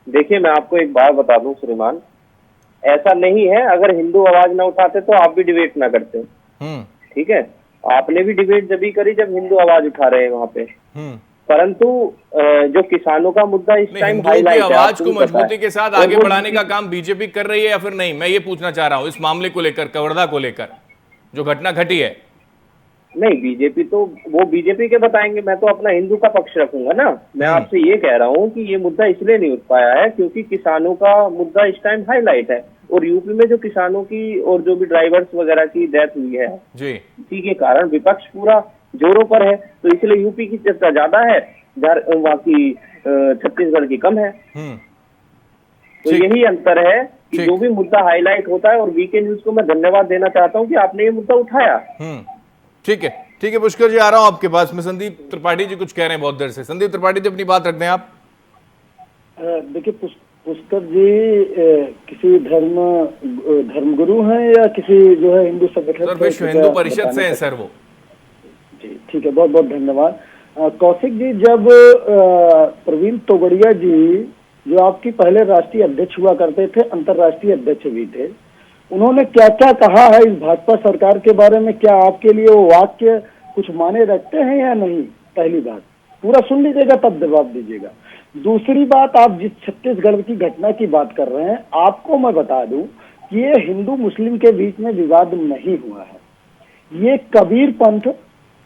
देखिए मैं आपको एक बात बता दूं श्रीमान, ऐसा नहीं है। अगर हिंदू आवाज ना उठाते तो आप भी डिबेट ना करते, ठीक है? आपने भी डिबेट जब ही करी जब हिंदू आवाज उठा रहे हैं वहां पे, परंतु जो किसानों का मुद्दा इस टाइम हाईलाइट है, आवाज को मजबूती के साथ आगे बढ़ाने का काम बीजेपी कर रही है या फिर नहीं? मैं ये पूछना चाह रहा हूं इस मामले को लेकर, कवर्धा को लेकर जो घटना घटी है। नहीं, बीजेपी तो वो बीजेपी के बताएंगे, मैं तो अपना हिंदू का पक्ष रखूंगा ना। मैं आपसे ये कह रहा हूँ कि ये मुद्दा इसलिए नहीं उठ पाया है क्योंकि किसानों का मुद्दा इस टाइम हाईलाइट है, और यूपी में जो किसानों की और जो भी ड्राइवर्स वगैरह की डेथ हुई है जी, इसी के कारण विपक्ष पूरा जोरों पर है, तो इसलिए यूपी की चर्चा ज्यादा है, वहाँ की छत्तीसगढ़ की कम है। तो यही अंतर है कि जो भी मुद्दा हाईलाइट होता है, और वीके न्यूज को मैं धन्यवाद देना चाहता हूँ कि आपने ये मुद्दा उठाया। ठीक है पुष्कर जी, आ रहा हूं आपके पास। मैं संदीप त्रिपाठी जी कुछ कह रहे हैं बहुत देर से। संदीप त्रिपाठी जी, अपनी बात रख दें आप। देखिए पुष्कर जी किसी धर्मगुरु हैं या किसी जो है हिंदू संगठन? सर, विश्व हिंदू परिषद से हैं सर वो। जी ठीक है, बहुत बहुत धन्यवाद। कौशिक जी, जब प्रवीण तोगड़िया जी जो आपकी पहले राष्ट्रीय अध्यक्ष हुआ करते थे, अंतर्राष्ट्रीय अध्यक्ष भी थे, उन्होंने क्या क्या कहा है इस भाजपा सरकार के बारे में, क्या आपके लिए वो वाक्य कुछ माने रखते हैं या नहीं? पहली बात पूरा सुन लीजिएगा तब जवाब दीजिएगा। दूसरी बात, आप जिस छत्तीसगढ़ की घटना की बात कर रहे हैं, आपको मैं बता दूं कि ये हिंदू मुस्लिम के बीच में विवाद नहीं हुआ है, ये कबीर पंथ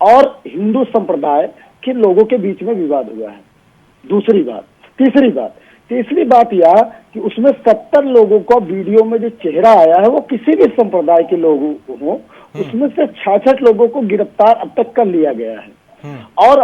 और हिंदू संप्रदाय के लोगों के बीच में विवाद हुआ है। दूसरी बात, तीसरी बात यह कि उसमें 70 लोगों का वीडियो में जो चेहरा आया है वो किसी भी संप्रदाय के लोग हो, उसमें से 66 लोगों को गिरफ्तार अब तक कर लिया गया है। और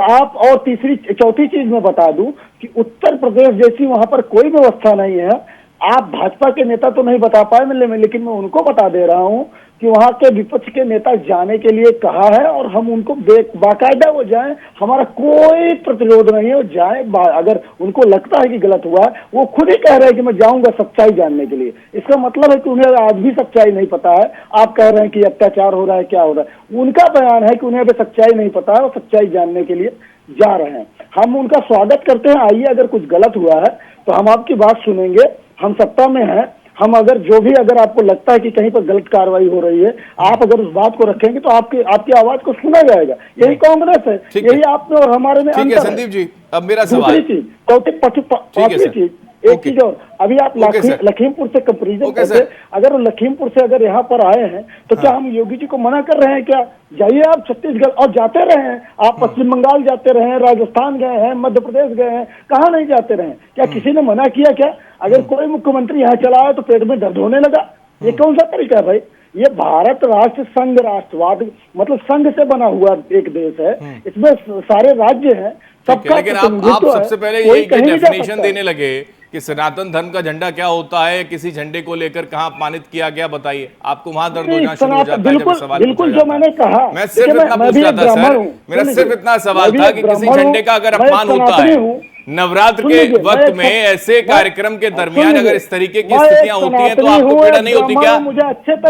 चौथी चीज मैं बता दूं कि उत्तर प्रदेश जैसी वहां पर कोई व्यवस्था नहीं है। आप भाजपा के नेता तो नहीं बता पाए लेकिन मैं उनको बता दे रहा हूं कि वहां के विपक्ष के नेता जाने के लिए कहा है और हम उनको बाकायदा वो जाएं, हमारा कोई प्रतिरोध नहीं है, वो जाए। अगर उनको लगता है कि गलत हुआ है, वो खुद ही कह रहे हैं कि मैं जाऊंगा सच्चाई जानने के लिए। इसका मतलब है कि उन्हें आज भी सच्चाई नहीं पता है। आप कह रहे हैं कि अत्याचार हो रहा है, क्या हो रहा है, उनका बयान है कि उन्हें अभी सच्चाई नहीं पता है और सच्चाई जानने के लिए जा रहे हैं। हम उनका स्वागत करते हैं, आइए, अगर कुछ गलत हुआ है तो हम आपकी बात सुनेंगे। हम सत्ता में हैं, हम अगर आपको लगता है कि कहीं पर गलत कार्रवाई हो रही है, आप अगर उस बात को रखेंगे तो आपकी आवाज को सुना जाएगा। यही कांग्रेस है, यही आप में और हमारे में अंतर है। संदीप जी, अब मेरा सवाल, दूसरी चीज, चौथी चीज, एक चीज और, अभी आप लखीमपुर से कंपेरिजन करते, अगर लखीमपुर से अगर यहाँ पर आए हैं तो क्या हम योगी जी को मना कर रहे हैं क्या? जाइए आप छत्तीसगढ़, और जाते रहे हैं आप, पश्चिम बंगाल जाते रहे हैं, राजस्थान गए हैं, मध्य प्रदेश गए हैं, कहाँ नहीं जाते रहे? क्या किसी ने मना किया क्या? अगर कोई मुख्यमंत्री यहाँ चला है तो पेट में दर्द होने लगा, ये कौन सा तरीका है भाई? ये भारत राष्ट्र संघ, राष्ट्रवाद मतलब संघ से बना हुआ एक देश है, इसमें सारे राज्य हैं, सबका। लेकिन आप सबसे पहले ये डेफिनेशन देने लगे कि सनातन धर्म का झंडा क्या होता है, किसी झंडे को लेकर कहां अपमानित किया गया, बताइए। आपको वहां दर्द हो जाना शुरू हो जाता है जब सवाल बिल्कुल जो मैंने कहा, मैं सिर्फ इतना पूछ रहा था सर, मेरा सिर्फ इतना सवाल था कि किसी झंडे का अगर अपमान होता है नवरात्र के वक्त में, ऐसे कार्यक्रम के दरमियान अगर इस तरीके की स्थितियां होती हैं तो आपको पीड़ा नहीं होती क्या?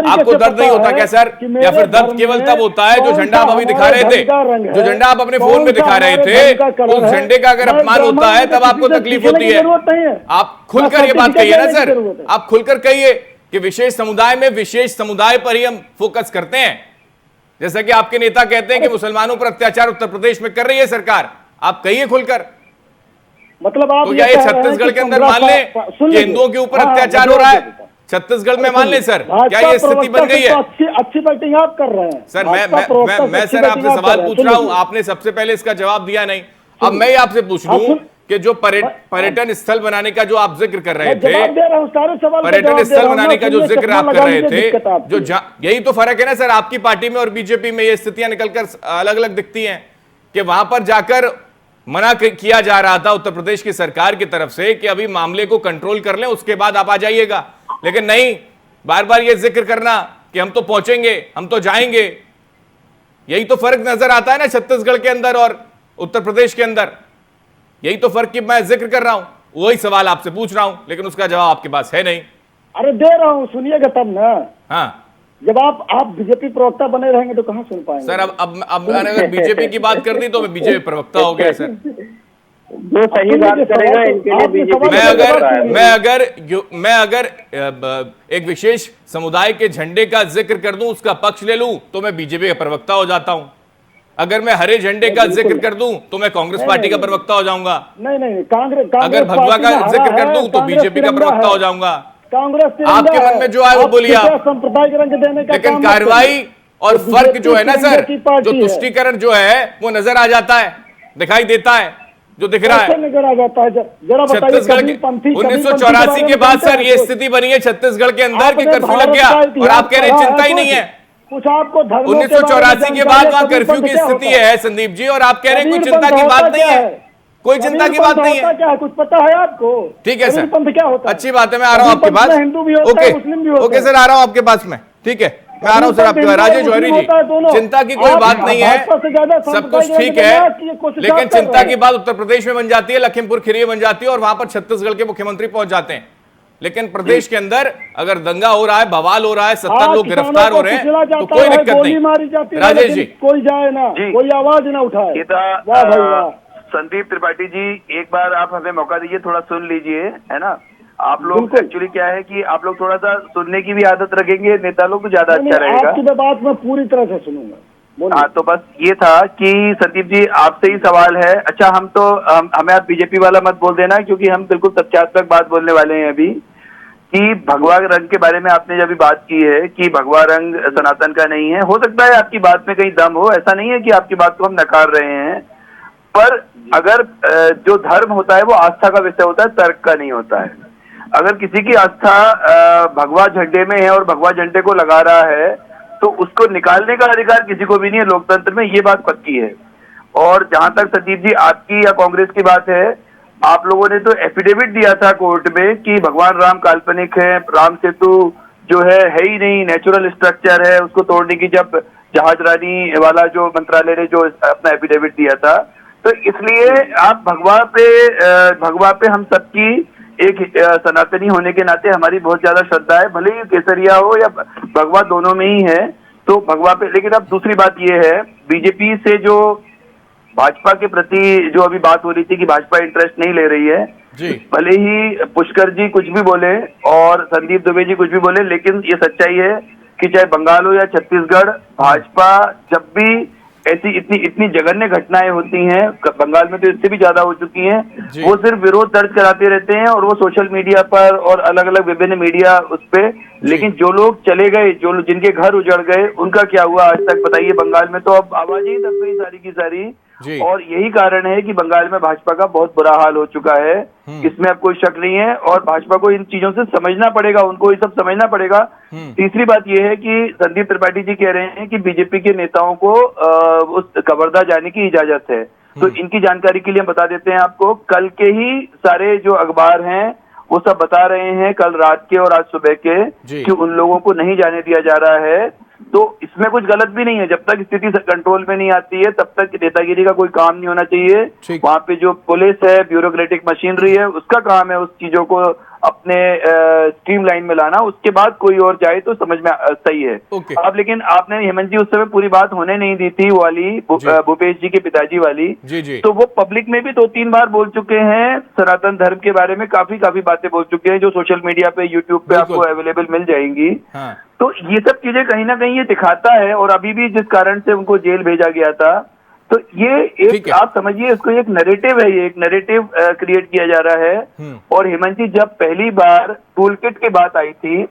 आपको दर्द नहीं होता क्या सर? या फिर दर्द केवल तब होता है जो झंडा आप अभी दिखा रहे थे, जो झंडा आप अपने फोन में दिखा रहे थे, उस झंडे का अगर अपमान होता है तब आपको तकलीफ होती है। आप खुलकर ये बात कहिए ना सर, आप खुलकर कहिए कि विशेष समुदाय में विशेष समुदाय पर ही हम फोकस करते हैं, जैसा कि आपके नेता कहते हैं कि मुसलमानों पर अत्याचार उत्तर प्रदेश में कर रही है सरकार। आप कहिए खुलकर, मतलब आप तो क्या ये छत्तीसगढ़ के अंदर मान लें कि हिंदुओं के ऊपर अत्याचार हो रहा है? छत्तीसगढ़ में मान लें सर, क्या ये स्थिति बन गई है? अच्छी बैटिंग आप कर रहे हैं सर। मैं सर आपसे सवाल पूछ रहा हूं, आपने सबसे पहले इसका जवाब दिया नहीं। अब मैं आपसे पूछ लूं कि जो पर्यटन स्थल बनाने का जो आप जिक्र कर रहे थे, पर्यटन स्थल बनाने का जो जिक्र आप कर रहे थे, जो यही तो फर्क है ना सर, आपकी पार्टी में और बीजेपी में ये स्थितियां निकलकर अलग अलग दिखती हैं कि वहां पर जाकर मना किया जा रहा था उत्तर प्रदेश की सरकार की तरफ से कि अभी मामले को कंट्रोल कर लें, उसके बाद आप आ जाइएगा। लेकिन नहीं, बार बार ये जिक्र करना कि हम तो पहुंचेंगे, हम तो जाएंगे। यही तो फर्क नजर आता है ना छत्तीसगढ़ के अंदर और उत्तर प्रदेश के अंदर। यही तो फर्क की मैं जिक्र कर रहा हूं, वही सवाल आपसे पूछ रहा हूं, लेकिन उसका जवाब आपके पास है नहीं। अरे दे रहा हूं, सुनिएगा तब ना। हाँ, जब आप बीजेपी प्रवक्ता बने रहेंगे तो कहां सुन पाएंगे सर? अब अगर बीजेपी की बात कर दी तो मैं बीजेपी प्रवक्ता हो गया सर। जो सही बात करेगा इनके लिए बीजेपी। मैं अगर एक विशेष समुदाय के झंडे का जिक्र कर दूं, उसका पक्ष ले लूं, तो मैं बीजेपी का प्रवक्ता हो जाता हूं। अगर मैं हरे झंडे का जिक्र कर दूं तो मैं कांग्रेस पार्टी का प्रवक्ता हो जाऊंगा। नहीं, कांग्रेस। अगर भगवा का जिक्र कर दूं तो बीजेपी का प्रवक्ता हो जाऊंगा। कांग्रेस आपके मन में जो आए वो बोलिए आप, सांप्रदायिक रंग देने का, लेकिन कार्रवाई और फर्क जो है ना सर, जो तुष्टीकरण जो है वो नजर आ जाता है, दिखाई देता है, जो दिख रहा है छत्तीसगढ़ के 1984 के बाद सर ये स्थिति बनी है छत्तीसगढ़ के अंदर कि कर्फ्यू लग गया और आप कह रहे चिंता ही नहीं है। कुछ आपको 1984 के बाद वहां कर्फ्यू की स्थिति है संदीप जी, और आप कह रहे हैं कोई चिंता की बात नहीं है, कोई चिंता की बात नहीं है। क्या कुछ पता है आपको? ठीक है सर, पंथ क्या होता है? अच्छी बात है, मैं आ रहा हूं आपके पास। हिंदू भी होता है, मुस्लिम भी होता है। ओके सर, आ रहा हूं आपके पास में। ठीक है, मैं आ रहा हूं सर आपके पास। राजेश जौहरी जी, चिंता की कोई बात नहीं है, सब कुछ ठीक है, लेकिन चिंता की बात उत्तर प्रदेश में बन जाती है, लखीमपुर खीरी बन जाती है और वहां पर छत्तीसगढ़ के मुख्यमंत्री पहुंच जाते हैं। लेकिन प्रदेश के अंदर अगर दंगा हो रहा है, बवाल हो रहा है, 70 लोग गिरफ्तार हो रहे हैं, तो कोई दिक्कत नहीं। राजेश जी, कोई जाए ना, कोई आवाज ना उठाए। संदीप त्रिपाठी जी, एक बार आप हमें मौका दीजिए, थोड़ा सुन लीजिए, है ना। आप लोग एक्चुअली क्या है कि आप लोग थोड़ा सा सुनने की भी आदत रखेंगे नेता लोग तो ज्यादा अच्छा रहेगा। आपकी बात मैं पूरी तरह से सुनूंगा। हाँ, तो बस ये था कि संदीप जी आपसे ही सवाल है। अच्छा, हमें आप बीजेपी वाला मत बोल देना, क्योंकि हम बिल्कुल तथ्यात्मक बात बोलने वाले हैं अभी, कि भगवा रंग के बारे में आपने जब बात की है कि भगवा रंग सनातन का नहीं है। हो सकता है आपकी बात में कहीं दम हो, ऐसा नहीं है कि आपकी बात को हम नकार रहे हैं, पर अगर जो धर्म होता है वो आस्था का विषय होता है, तर्क का नहीं होता है। अगर किसी की आस्था भगवा झंडे में है और भगवा झंडे को लगा रहा है तो उसको निकालने का अधिकार किसी को भी नहीं है लोकतंत्र में, ये बात पक्की है। और जहां तक संदीप जी आपकी या कांग्रेस की बात है, आप लोगों ने तो एफिडेविट दिया था कोर्ट में कि भगवान राम काल्पनिक है, राम सेतु जो है ही नहीं, नेचुरल स्ट्रक्चर है, उसको तोड़ने की जब जहाज रानी वाला जो मंत्रालय ने जो अपना एफिडेविट दिया था, तो इसलिए आप भगवा पे हम सबकी एक सनातनी होने के नाते हमारी बहुत ज्यादा श्रद्धा है, भले ही केसरिया हो या भगवा दोनों में ही है, तो भगवा पे। लेकिन अब दूसरी बात ये है, बीजेपी से जो भाजपा के प्रति जो अभी बात हो रही थी कि भाजपा इंटरेस्ट नहीं ले रही है जी, भले ही पुष्कर जी कुछ भी बोले और संदीप दुबे जी कुछ भी बोले, लेकिन ये सच्चाई है कि चाहे बंगाल हो या छत्तीसगढ़, भाजपा जब भी ऐसी इतनी जघन्य घटनाएं होती हैं, बंगाल में तो इससे भी ज्यादा हो चुकी हैं, वो सिर्फ विरोध दर्ज कराते रहते हैं और वो सोशल मीडिया पर और अलग अलग विभिन्न मीडिया उस पे, लेकिन जो लोग चले गए, जो जिनके घर उजड़ गए, उनका क्या हुआ आज तक बताइए। बंगाल में तो अब आवाज ही दब गई सारी की सारी, और यही कारण है कि बंगाल में भाजपा का बहुत बुरा हाल हो चुका है, इसमें अब कोई शक नहीं है। और भाजपा को इन चीजों से समझना पड़ेगा, उनको ये सब समझना पड़ेगा। तीसरी बात यह है कि संदीप त्रिपाठी जी कह रहे हैं कि बीजेपी के नेताओं को उस कवर्धा जाने की इजाजत है, तो इनकी जानकारी के लिए हम बता देते हैं आपको, कल के ही सारे जो अखबार हैं वो सब बता रहे हैं, कल रात के और आज सुबह के, कि उन लोगों को नहीं जाने दिया जा रहा है। तो इसमें कुछ गलत भी नहीं है, जब तक स्थिति कंट्रोल में नहीं आती है तब तक नेतागिरी का कोई काम नहीं होना चाहिए। वहां पे जो पुलिस है, ब्यूरोक्रेटिक मशीनरी है, उसका काम है उस चीजों को अपने स्ट्रीमलाइन में लाना, उसके बाद कोई और जाए तो समझ में सही है। अब लेकिन आपने हेमंत जी उस समय पूरी बात होने नहीं दी थी वाली, भूपेश जी के पिताजी वाली, तो वो पब्लिक में भी 2-3 बार बोल चुके हैं, सनातन धर्म के बारे में काफी बातें बोल चुके हैं, जो सोशल मीडिया पे, यूट्यूब पे आपको अवेलेबल मिल जाएंगी। तो ये सब चीजें कहीं ना कहीं ये दिखाता है, और अभी भी जिस कारण से उनको जेल भेजा गया था, तो ये एक आप समझिए इसको एक नैरेटिव है, ये एक नैरेटिव क्रिएट किया जा रहा है। और हेमंत जी जब पहली बार टूल किट की बात आई थी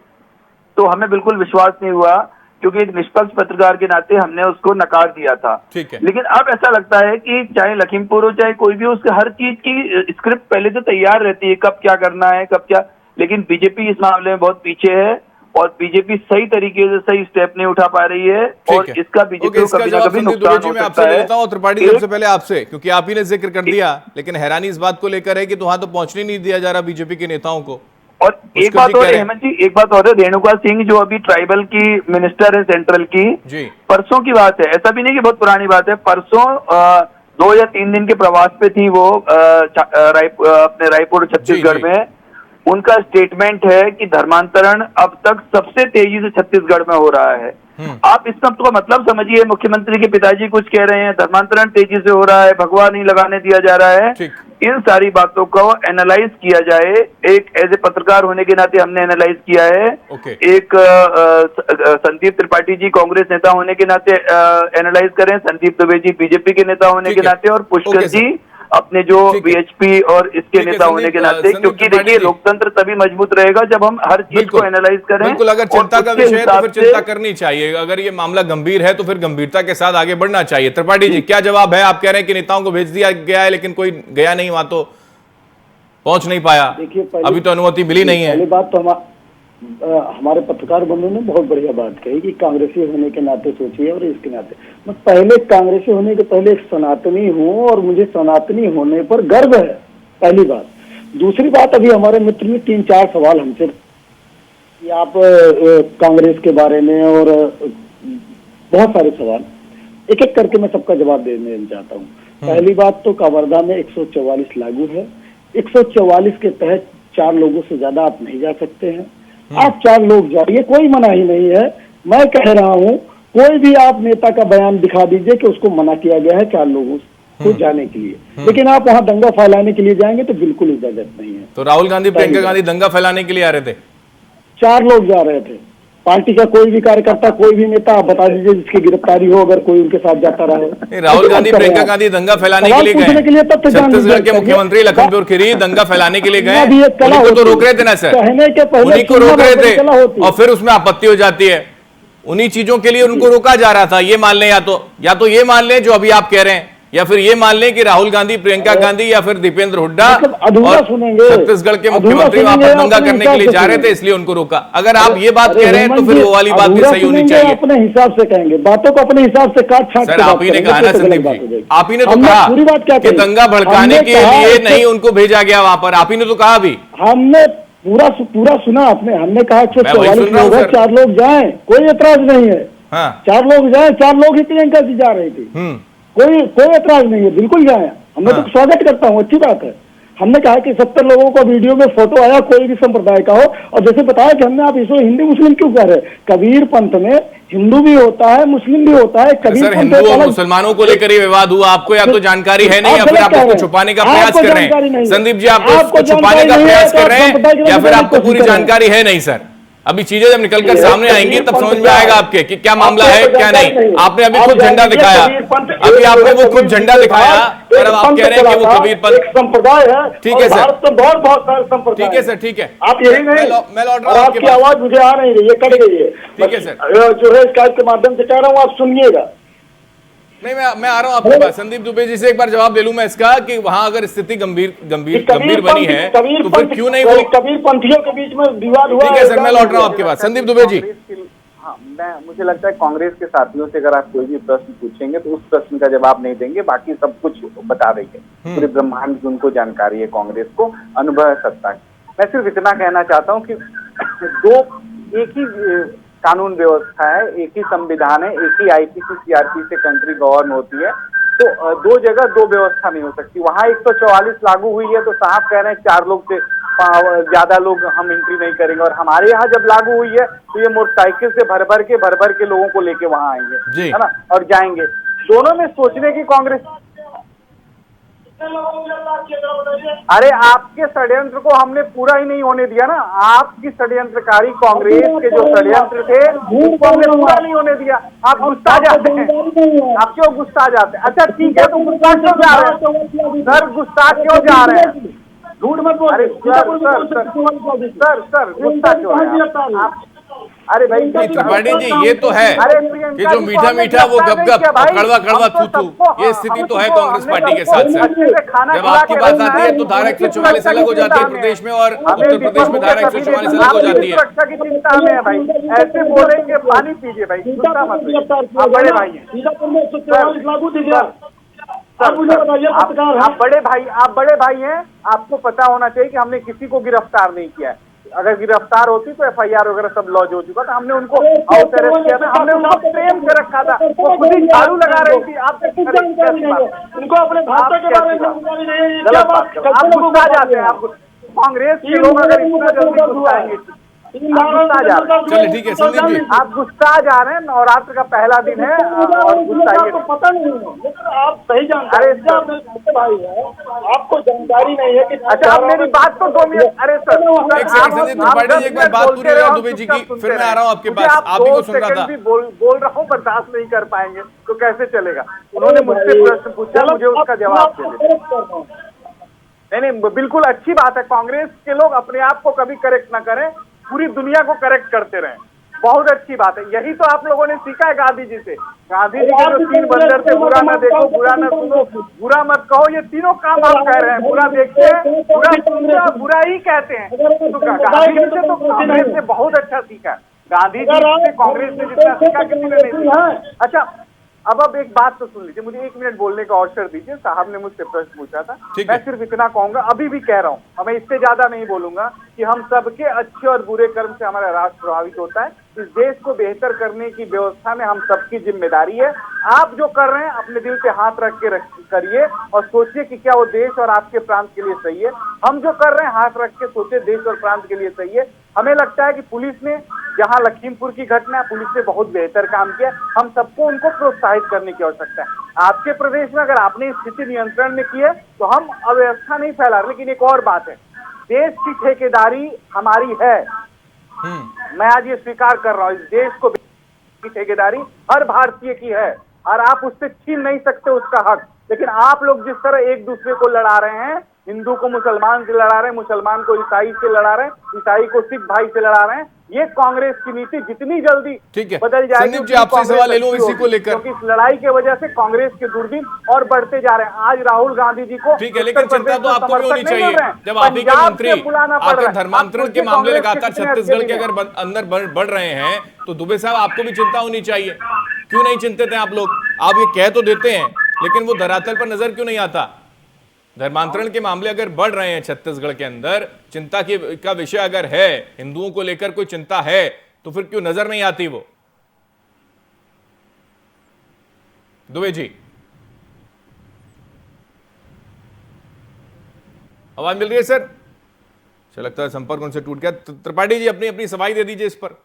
तो हमें बिल्कुल विश्वास नहीं हुआ, क्योंकि एक निष्पक्ष पत्रकार के नाते हमने उसको नकार दिया था। लेकिन अब ऐसा लगता है कि चाहे लखीमपुर हो चाहे कोई भी, उसके हर चीज की स्क्रिप्ट पहले से तैयार रहती है, कब क्या करना है, कब क्या। लेकिन बीजेपी इस मामले में बहुत पीछे है, और बीजेपी सही तरीके से सही स्टेप नहीं उठा पा रही है, और इसका बीजेपी को कभी ना कभी नुकसान हो सकता है। त्रिपाठी सबसे पहले आपसे, क्योंकि आप ही ने जिक्र कर दिया, लेकिन हैरानी इस बात को लेकर है कि वहां तो पहुंचने नहीं दिया जा रहा बीजेपी के नेताओं को। और एक बात और हेमंत जी, एक बात और है, रेणुका सिंह जो अभी ट्राइबल की मिनिस्टर है सेंट्रल की, परसों की बात है, ऐसा भी नहीं कि बहुत पुरानी बात है, परसों 2 या 3 दिन के प्रवास पे थी वो अपने रायपुर छत्तीसगढ़ में। उनका स्टेटमेंट है कि धर्मांतरण अब तक सबसे तेजी से छत्तीसगढ़ में हो रहा है। आप इस सब का मतलब समझिए, मुख्यमंत्री के पिताजी कुछ कह रहे हैं, धर्मांतरण तेजी से हो रहा है, भगवा नहीं लगाने दिया जा रहा है। इन सारी बातों को एनालाइज किया जाए, एक एज ए पत्रकार होने के नाते हमने एनालाइज किया है, एक संदीप त्रिपाठी जी कांग्रेस नेता होने के नाते एनालाइज करें, संदीप दुबे जी बीजेपी के नेता होने के नाते, और पुष्कर जी अपने जो बीएचपी और इसके नेता होने के नाते, क्योंकि देखिए लोकतंत्र तभी मजबूत रहेगा जब हम हर चीज को एनालाइज करें। बिल्कुल, अगर चिंता का विषय है तो फिर चिंता करनी चाहिए, अगर ये मामला गंभीर है तो फिर गंभीरता के साथ आगे बढ़ना चाहिए। त्रिपाठी जी क्या जवाब है? आप कह रहे हैं कि नेताओं को भेज दिया गया है, लेकिन कोई गया नहीं, वहां तो पहुंच नहीं पाया, अभी तो अनुमति मिली नहीं है। पहली बात तो हमारे पत्रकार बंधु ने बहुत बढ़िया बात कही कि कांग्रेसी होने के नाते सोचिए, और इसके नाते मैं पहले कांग्रेसी होने के पहले एक सनातनी हूँ, और मुझे सनातनी होने पर गर्व है, पहली बात। दूसरी बात, अभी हमारे मित्र ने 3-4 सवाल हमसे कि आप कांग्रेस के बारे में, और बहुत सारे सवाल, एक एक करके मैं सबका जवाब देने चाहता हूँ। पहली बात तो कवर्धा में 144 लागू है, 144 के तहत 4 लोगों से ज्यादा आप नहीं जा सकते हैं। आप 4 लोग जाइए, कोई मनाही नहीं है। मैं कह रहा हूं, कोई भी आप नेता का बयान दिखा दीजिए कि उसको मना किया गया है 4 लोगों खुद जाने के लिए, लेकिन आप वहाँ दंगा फैलाने के लिए जाएंगे तो बिल्कुल इजाजत नहीं है। तो राहुल गांधी प्रियंका गांधी दंगा फैलाने के लिए आ रहे थे? 4 लोग जा रहे थे, पार्टी का कोई भी कार्यकर्ता, कोई भी नेता, आप बता दीजिए जिसकी गिरफ्तारी हो अगर कोई उनके साथ जाता रहे। राहुल गांधी प्रियंका गांधी दंगा फैलाने के लिए गए? छत्तीसगढ़ के मुख्यमंत्री लखनपुर खीरी दंगा फैलाने के लिए गए, उन्हीं को तो रोक रहे थे ना सर, उन्हीं को रोक रहे थे और फिर उसमें आपत्ति हो जाती है। उन्हीं चीजों के लिए उनको रोका जा रहा था। ये मान लें, या तो ये मान लें जो अभी आप कह रहे हैं, या फिर ये मान लें कि राहुल गांधी, प्रियंका गांधी या फिर दीपेंद्र हुड्डा और छत्तीसगढ़ के मुख्यमंत्री वहां पर दंगा करने के लिए जा रहे थे, इसलिए उनको रोका। अगर आप ये बात कह रहे हैं तो फिर वो वाली बात भी सही होनी चाहिए। अपने हिसाब से कहेंगे, बातों को अपने हिसाब से काट छाट सर, आप ही ने कहा ना संदीप जी, आप ही ने तो कहा कि दंगा भड़काने के लिए नहीं उनको भेजा गया वहां पर, आप ही ने तो कहा अभी। हमने पूरा सुना आपने, हमने कहा 144 लोग हैं, 4 लोग जाएं, कोई एतराज नहीं है। 4 लोग जाएं, 4 लोग ही प्रियंका जी जा रही थी, कोई एतराज नहीं है, बिल्कुल जाए। हमने तो स्वागत करता हूँ, अच्छी बात है। हमने कहा कि 70 लोगों का वीडियो में फोटो आया, कोई भी संप्रदाय का हो, और जैसे बताया कि हमने, आप इसको हिंदू मुस्लिम क्यों कह रहे हैं? कबीर पंथ में हिंदू भी होता है, मुस्लिम भी होता है। कबीर हिंदू और मुसलमानों को लेकर ये विवाद हुआ, आपको या तो जानकारी है नहीं, या फिर आप उसको छुपाने का प्रयास कर रहे हैं। संदीप जी, आप उसको छुपाने का प्रयास कर रहे हैं या फिर आपको पूरी जानकारी है नहीं? सर, अभी चीजें जब निकलकर सामने आएंगी तब समझ में आएगा आपके कि क्या मामला है क्या नहीं। आपने अभी खुद झंडा दिखाया, अभी आपने वो खुद झंडा दिखाया और अब आप कह रहे हैं कि वो कबीर पंथ संप्रदाय है। ठीक है सर, बहुत सारे संप्रदाय। ठीक है सर, ठीक है, आप यही नहीं, मैं लौट रहा हूं, आपकी आवाज मुझे आ नहीं रही है, कट गई है। ठीक है सर, जो है स्काइप के माध्यम से कह रहा हूँ, आप सुनिएगा। नहीं, मैं आ रहा हूं आपके पास। संदीप दुबे जी से एक बार जवाब ले लूं मैं इसका कि वहां अगर स्थिति गंभीर बनी है तो फिर क्यों नहीं वो कबीर पंथियों के बीच में विवाद हुआ? ठीक है सर, मैं लौट रहा हूं आपके पास। संदीप दुबे जी, हाँ, मुझे लगता है कांग्रेस के साथियों से अगर आप कोई भी प्रश्न पूछेंगे तो उस प्रश्न का जवाब नहीं देंगे, बाकी सब कुछ बता देंगे। पूरे ब्रह्मांड की उनको जानकारी है, कांग्रेस को अनुभव है सत्ता की। मैं सिर्फ इतना कहना चाहता हूँ कि एक ही कानून व्यवस्था है, एक ही संविधान है, एक ही आईपीसी सीआरपी से कंट्री गवर्न होती है, तो 2 जगह 2 व्यवस्था नहीं हो सकती। वहां 144 लागू हुई है तो साहब कह रहे हैं 4 लोग से ज्यादा लोग हम एंट्री नहीं करेंगे, और हमारे यहाँ जब लागू हुई है तो ये मोटरसाइकिल से भर भर के लोगों को लेके वहां आएंगे, है ना, और जाएंगे। दोनों में सोचने की कांग्रेस, अरे आपके षड्यंत्र को हमने पूरा ही नहीं होने दिया ना। आपकी षड्यंत्रकारी कांग्रेस के जो षड्यंत्र थे उनको हमने पूरा नहीं होने दिया। आप गुस्सा जाते हैं, आप क्यों गुस्सा जाते हैं? अच्छा ठीक है, तो गुस्सा क्यों जा रहे हैं सर? गुस्सा क्यों जा रहे हैं? झूठ मत बोल। अरे सर गुस्सा क्यों है? अरे भाई त्रिपाठी जी, ये तो है कि जो मीठा मीठा वो गप कड़वा कड़वा थू थू, ये स्थिति तो है कांग्रेस पार्टी के साथ साथ। जब आपकी बात आती है तो धारा 144 अलग हो जाती है प्रदेश में, और उत्तर प्रदेश में धारा 144 अलग हो जाती है। सुरक्षा की चिंता में है भाई, ऐसे बोलेंगे पानी पीजिए भाई, गुस्सा मत कीजिए। आप बड़े भाई हैं, आप बड़े भाई हैं, आपको पता होना चाहिए कि हमने किसी को गिरफ्तार नहीं किया है। अगर गिरफ्तार होती तो एफआईआर वगैरह सब लॉन्च हो चुका था। हमने उनको हाउस अरेस्ट किया था, हमने उनको प्रेम से रखा था, वो खुद ही झाड़ू लगा रही थी। आप उनको अपने भाषा के बारे में आप गुस्सा जाते हैं। आप कांग्रेस के लोग अगर इतना जल्दी गुस्साएंगे, चलिए ठीक है संदीप जी, आप गुस्सा जा रहे हैं। नवरात्र का पहला दिन है और गुस्साइए, पता नहीं है, आप सही जानकारी भाई है, आपको जानकारी नहीं है कि अच्छा आप मेरी बात तो 2 मिनट। अरे सर एक सेकंड त्रिपाठी जी, एक बार बात पूरी हो दुबे जी की, फिर मैं आ रहा हूँ आपके पास। आप ही को सुन रहा था, बोल रहा हूँ, बर्दाश्त नहीं कर पाएंगे तो कैसे चलेगा? उन्होंने मुझसे प्रश्न पूछा, मुझे उसका जवाब दे। नहीं, बिल्कुल अच्छी बात है। कांग्रेस के लोग अपने आप को कभी करेक्ट ना करें, पूरी दुनिया को करेक्ट करते रहें, बहुत अच्छी बात है। यही तो आप लोगों ने सीखा है गांधी जी से। गांधी जी के जो 3 बंदर थे, बुरा न देखो, बुरा न सुनो, बुरा मत कहो, ये तीनों काम आप कह रहे हैं। बुरा देखते हैं, बुरा ही कहते हैं। तो गांधी जी से तो कांग्रेस ने बहुत अच्छा सीखा। गांधी जी से कांग्रेस ने जितना सीखा किसी ने नहीं सीखा। अच्छा अब एक बात तो सुन लीजिए, मुझे 1 मिनट बोलने का अवसर दीजिए। साहब ने मुझसे प्रश्न पूछा था, मैं सिर्फ इतना कहूंगा, अभी भी कह रहा हूँ, मैं इससे ज्यादा नहीं बोलूंगा, कि हम सबके अच्छे और बुरे कर्म से हमारा राष्ट्र प्रभावित होता है। इस देश को बेहतर करने की व्यवस्था में हम सबकी जिम्मेदारी है। आप जो कर रहे हैं अपने दिल पे हाथ रख के करिए और सोचिए कि क्या वो देश और आपके प्रांत के लिए सही है। हम जो कर रहे हैं हाथ रख के सोचे देश और प्रांत के लिए सही है। हमें लगता है कि पुलिस ने जहां लखीमपुर की घटना पुलिस ने बहुत बेहतर काम किया, हम सबको उनको प्रोत्साहित करने की आवश्यकता है। आपके प्रदेश में अगर आपने स्थिति नियंत्रण में की है तो हम अव्यवस्था नहीं फैला रहे। लेकिन एक और बात है, देश की ठेकेदारी हमारी है, मैं आज ये स्वीकार कर रहा हूँ, इस देश को की ठेकेदारी हर भारतीय की है और आप उससे छीन नहीं सकते उसका हक। लेकिन आप लोग जिस तरह एक दूसरे को लड़ा रहे हैं, हिंदू को मुसलमान से लड़ा रहे हैं, मुसलमान को ईसाई से लड़ा रहे हैं, ईसाई को सिख भाई से लड़ा रहे हैं, ये कांग्रेस की नीति जितनी जल्दी बदल जाएगी। संदीप जी आपसे सवाल ले लूं इसी को लेकर, क्योंकि इस लड़ाई की वजह से कांग्रेस के दुर्दिन और बढ़ते जा रहे हैं। आज राहुल गांधी जी को ठीक है, लेकिन चिंता तो आपको भी होनी चाहिए जब आप ही के मंत्री आकर धर्मांतरण के मामले लगातार छत्तीसगढ़ के अगर अंदर बढ़ रहे हैं तो दुबे साहब आपको भी चिंता होनी चाहिए। क्यों नहीं चिंतित हैं आप लोग? आप ये कह तो देते हैं लेकिन वो धरातल पर नजर क्यों नहीं आता? धर्मांतरण के मामले अगर बढ़ रहे हैं छत्तीसगढ़ के अंदर, चिंता का विषय अगर है, हिंदुओं को लेकर कोई चिंता है, तो फिर क्यों नजर नहीं आती वो? दुबे जी आवाज मिल रही है सर? अच्छा लगता है संपर्क उनसे टूट गया। त्रिपाठी जी अपनी अपनी सफाई दे दीजिए इस पर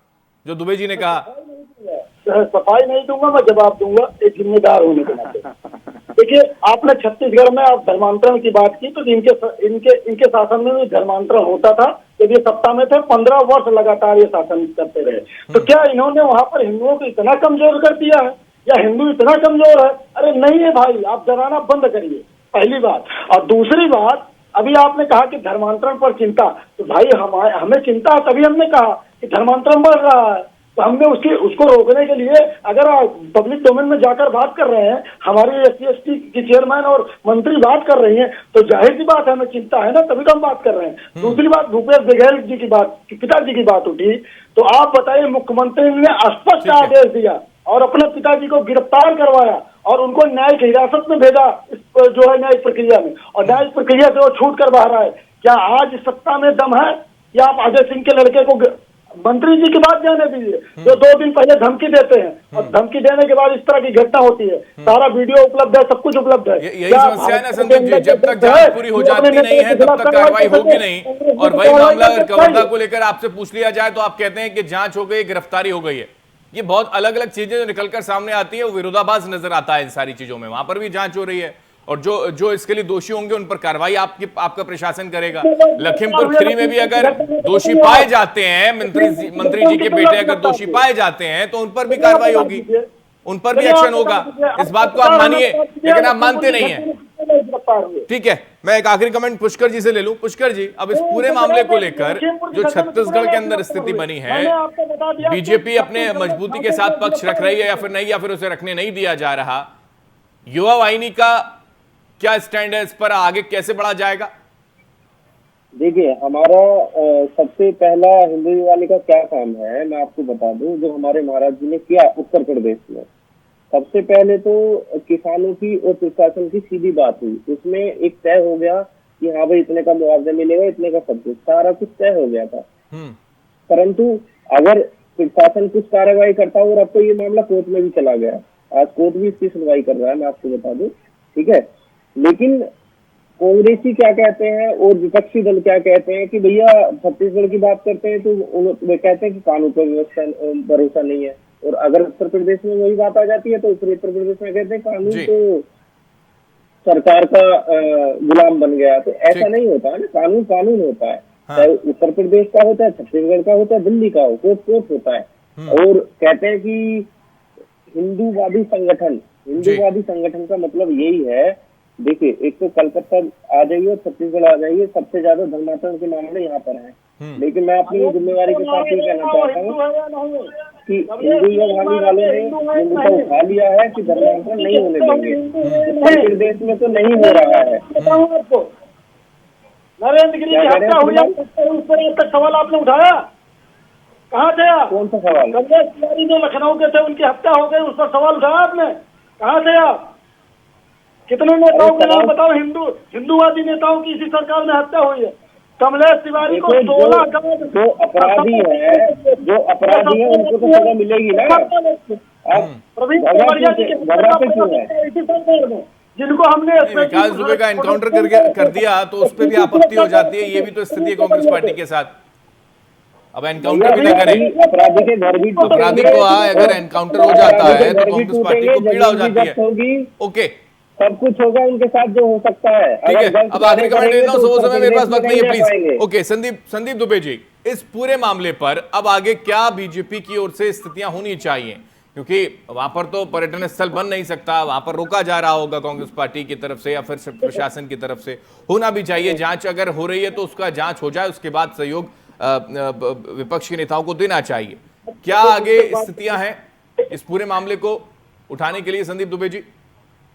जो दुबे जी ने कहा। सफाई नहीं दूंगा, मैं जवाब दूंगा एक जिम्मेदार होने के नाते। देखिए, आपने छत्तीसगढ़ में आप धर्मांतरण की बात की तो इनके शासन में भी धर्मांतरण होता था जब ये सत्ता में थे। 15 वर्ष लगातार ये शासन करते रहे। तो क्या इन्होंने वहां पर हिंदुओं को इतना कमजोर कर दिया है या हिंदू इतना कमजोर है? अरे नहीं है भाई, आप डराना बंद करिए, पहली बात। और दूसरी बात, अभी आपने कहा कि धर्मांतरण पर चिंता, तो भाई हमें चिंता है, तभी हमने कहा कि धर्मांतरण बढ़ रहा है। तो हमने उसको रोकने के लिए अगर पब्लिक डोमेन में जाकर बात कर रहे हैं, हमारे SC/ST की चेयरमैन और मंत्री बात कर रही हैं, तो जाहिर सी बात है हमें चिंता है ना, तभी तो हम बात कर रहे हैं। दूसरी बात, भूपेश बघेल जी की बात, पिताजी की बात उठी, तो आप बताइए, मुख्यमंत्री ने स्पष्ट आदेश दिया और अपने पिताजी को गिरफ्तार करवाया और उनको न्यायिक हिरासत में भेजा, जो है न्यायिक प्रक्रिया में, और न्यायिक प्रक्रिया से वो छूट कर बाहर आए। क्या आज सत्ता में दम है? या आप अजय सिंह के लड़के को, मंत्री जी की बात जाने दीजिए, जो 2 दिन पहले धमकी देते हैं और धमकी देने के बाद इस तरह की घटना होती है, सारा वीडियो उपलब्ध है, सब कुछ उपलब्ध है। यही समस्या है ना संदीप जी, जब तक जांच पूरी हो जाती नहीं है तब तक कार्रवाई होगी नहीं। और वही मामला अगर कवर्धा को लेकर आपसे पूछ लिया जाए तो आप कहते हैं कि जांच हो गई, गिरफ्तारी हो गई है। ये बहुत अलग अलग चीजें जो निकलकर सामने आती है, वो विरोधाभास नजर आता है इन सारी चीजों में। वहां पर भी जांच हो रही है और जो इसके लिए दोषी होंगे उन पर कार्रवाई आपका प्रशासन करेगा। लखीमपुर खीरी में भी अगर दोषी पाए जाते हैं, मंत्री जी के बेटे अगर दोषी पाए जाते हैं तो उन पर भी कार्रवाई होगी, उन पर भी एक्शन होगा। इस बात को आप मानिए, लेकिन आप मानते नहीं है। ठीक है, मैं एक आखिरी कमेंट पुष्कर जी से ले लूं। पुष्कर जी, अब इस पूरे मामले को लेकर जो छत्तीसगढ़ के अंदर स्थिति बनी है, बीजेपी अपने मजबूती के साथ पक्ष रख रही है या फिर नहीं, या फिर उसे रखने नहीं दिया जा रहा, युवा वाहिनी का क्या स्टैंड है इस पर? आगे कैसे बढ़ा जाएगा? देखिए, हमारा सबसे पहला हिंदू वाले का क्या काम है, मैं आपको बता दूं, जो हमारे महाराज जी ने किया उत्तर प्रदेश में। सबसे पहले तो किसानों की और प्रशासन की सीधी बात हुई, उसमें एक तय हो गया कि हाँ भाई इतने का मुआवजा मिलेगा, इतने का सब कुछ, सारा कुछ तय हो गया था। परंतु अगर प्रशासन कुछ कार्रवाई करता और अब तो ये मामला कोर्ट में भी चला गया, आज कोर्ट भी इसकी सुनवाई कर रहा है, मैं आपको बता दूं, ठीक है। लेकिन कांग्रेसी क्या कहते हैं और विपक्षी दल क्या कहते हैं कि भैया छत्तीसगढ़ की बात करते हैं तो वे कहते हैं कि कानून पर भरोसा नहीं है, और अगर उत्तर प्रदेश में वही बात आ जाती है तो उत्तर प्रदेश में कहते हैं कानून तो सरकार का गुलाम बन गया। तो ऐसा नहीं होता है ना, कानून कानून होता है, चाहे उत्तर प्रदेश का होता है, छत्तीसगढ़ का होता है, दिल्ली का हो, कोर्ट होता है। और कहते हैं कि हिंदूवादी संगठन का मतलब यही है। देखिए, एक तो कलकत्ता आ जाइए और छत्तीसगढ़ आ जाइए, सबसे ज्यादा धर्मांतरण के मामले यहाँ पर हैं। लेकिन मैं अपनी जिम्मेवारी के साथ ये कहना चाहता हूँ कि हिंदू वाली वालों ने ये मुद्दा उठा लिया है कि धर्मांतरण नहीं होने देंगे। उत्तर प्रदेश में तो नहीं हो रहा है। नरेंद्र गिरी की हत्या हुई है, उस पर एक तक सवाल आपने उठाया? कहाँ थे आप? कौन सा सवाल? कमलेश तिवारी जो लखनऊ के थे, उनकी हत्या हो गई, उस पर सवाल उठाया आपने? कहाँ थे आप? कितने नेताओं के नाम बताओ, हिंदूवादी नेताओं की इसी सरकार में हत्या हुई है। कमलेश तिवारी को 16 जो अपराधी है उनको तो सजा मिलेगी ना। प्रवीण तोमरिया जी इसी सरकार में, जिनको हमने विकास दुबे का एनकाउंटर कर दिया तो उस पर भी आपत्ति हो जाती है। ये भी तो स्थिति है कांग्रेस पार्टी के साथ। अब एनकाउंटर भी ना करें, अपराधी के घर भी अपराधी को अगर एनकाउंटर हो जाता है तो कांग्रेस पार्टी को पीड़ा हो जाती है। ओके, सब कुछ होगा उनके साथ जो हो सकता है। ठीक है, अब आखिरी कमेंट देता हूं, वो समय मेरे पास वक्त नहीं है, प्लीज। ओके, संदीप दुबे जी, इस पूरे मामले पर अब आगे क्या बीजेपी की ओर से स्थितियां होनी चाहिए, क्योंकि वहां पर तो पर्यटन स्थल बन नहीं सकता, वहां पर रोका जा रहा होगा कांग्रेस पार्टी की तरफ से या फिर प्रशासन की तरफ से। होना भी चाहिए, जांच अगर हो रही है तो उसका जांच हो जाए, उसके बाद सहयोग विपक्ष के नेताओं को देना चाहिए। क्या आगे स्थितियां हैं इस पूरे मामले को उठाने के लिए संदीप दुबे जी?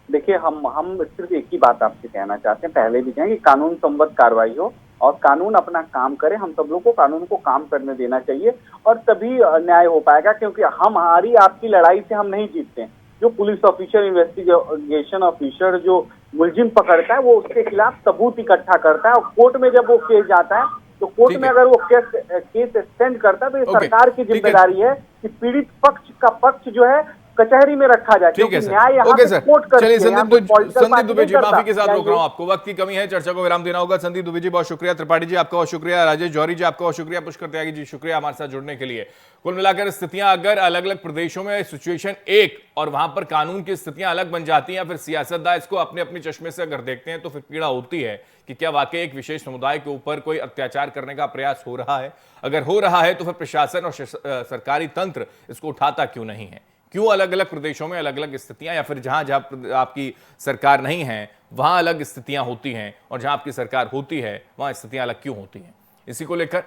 देखिए, हम सिर्फ एक ही बात आपसे कहना चाहते हैं, पहले भी कहें कि कानून संबद्ध कार्रवाई हो और कानून अपना काम करे। हम सब लोग को कानून को काम करने देना चाहिए और तभी न्याय हो पाएगा, क्योंकि हमारी आपकी लड़ाई से हम नहीं जीतते हैं। जो पुलिस ऑफिसर, इन्वेस्टिगेशन ऑफिसर जो मुलजिम पकड़ता है, वो उसके खिलाफ सबूत इकट्ठा करता है और कोर्ट में जब वो केस जाता है तो कोर्ट में अगर वो केस एक्सटेंड करता है तो ये सरकार की जिम्मेदारी है कि पीड़ित पक्ष का पक्ष जो है कचहरी में रखा जाए। ठीक है सर, न्याय यहाँ ओके सर, चलिए संदीप दुबे जी, माफी के साथ रोक रहा हूं आपको, वक्त की कमी है, चर्चा को विराम देना होगा। संदीप दुबे जी बहुत शुक्रिया, त्रिपाठी जी आपका बहुत शुक्रिया, राजेश जौहरी जी आपका बहुत शुक्रिया, पुष्कर त्यागी जी शुक्रिया हमारे साथ जुड़ने के लिए। कुल मिलाकर स्थितियां अगर अलग अलग प्रदेशों में सिचुएशन एक और वहां पर कानून की स्थितियां अलग बन जाती हैं, फिर सियासतदान इसको अपने अपने चश्मे से अगर देखते हैं तो फिर पीड़ा होती है कि क्या वाकई एक विशेष समुदाय के ऊपर कोई अत्याचार करने का प्रयास हो रहा है। अगर हो रहा है तो फिर प्रशासन और सरकारी तंत्र इसको उठाता क्यों नहीं है? क्यों अलग अलग प्रदेशों में अलग अलग स्थितियां, या फिर जहां जहां आपकी सरकार नहीं है वहां अलग स्थितियां होती हैं और जहां आपकी सरकार होती है वहां स्थितियां अलग क्यों होती हैं? इसी को लेकर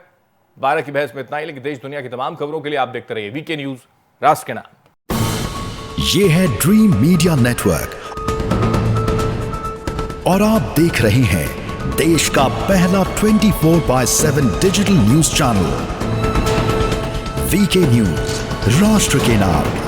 12 की बहस में इतना ही, लेकिन देश दुनिया की तमाम खबरों के लिए आप देखते रहिए वीके न्यूज, राष्ट्र के नाम। ये है ड्रीम मीडिया नेटवर्क और आप देख रहे हैं देश का पहला 24/7 digital news channel VK news, राष्ट्र के नाम।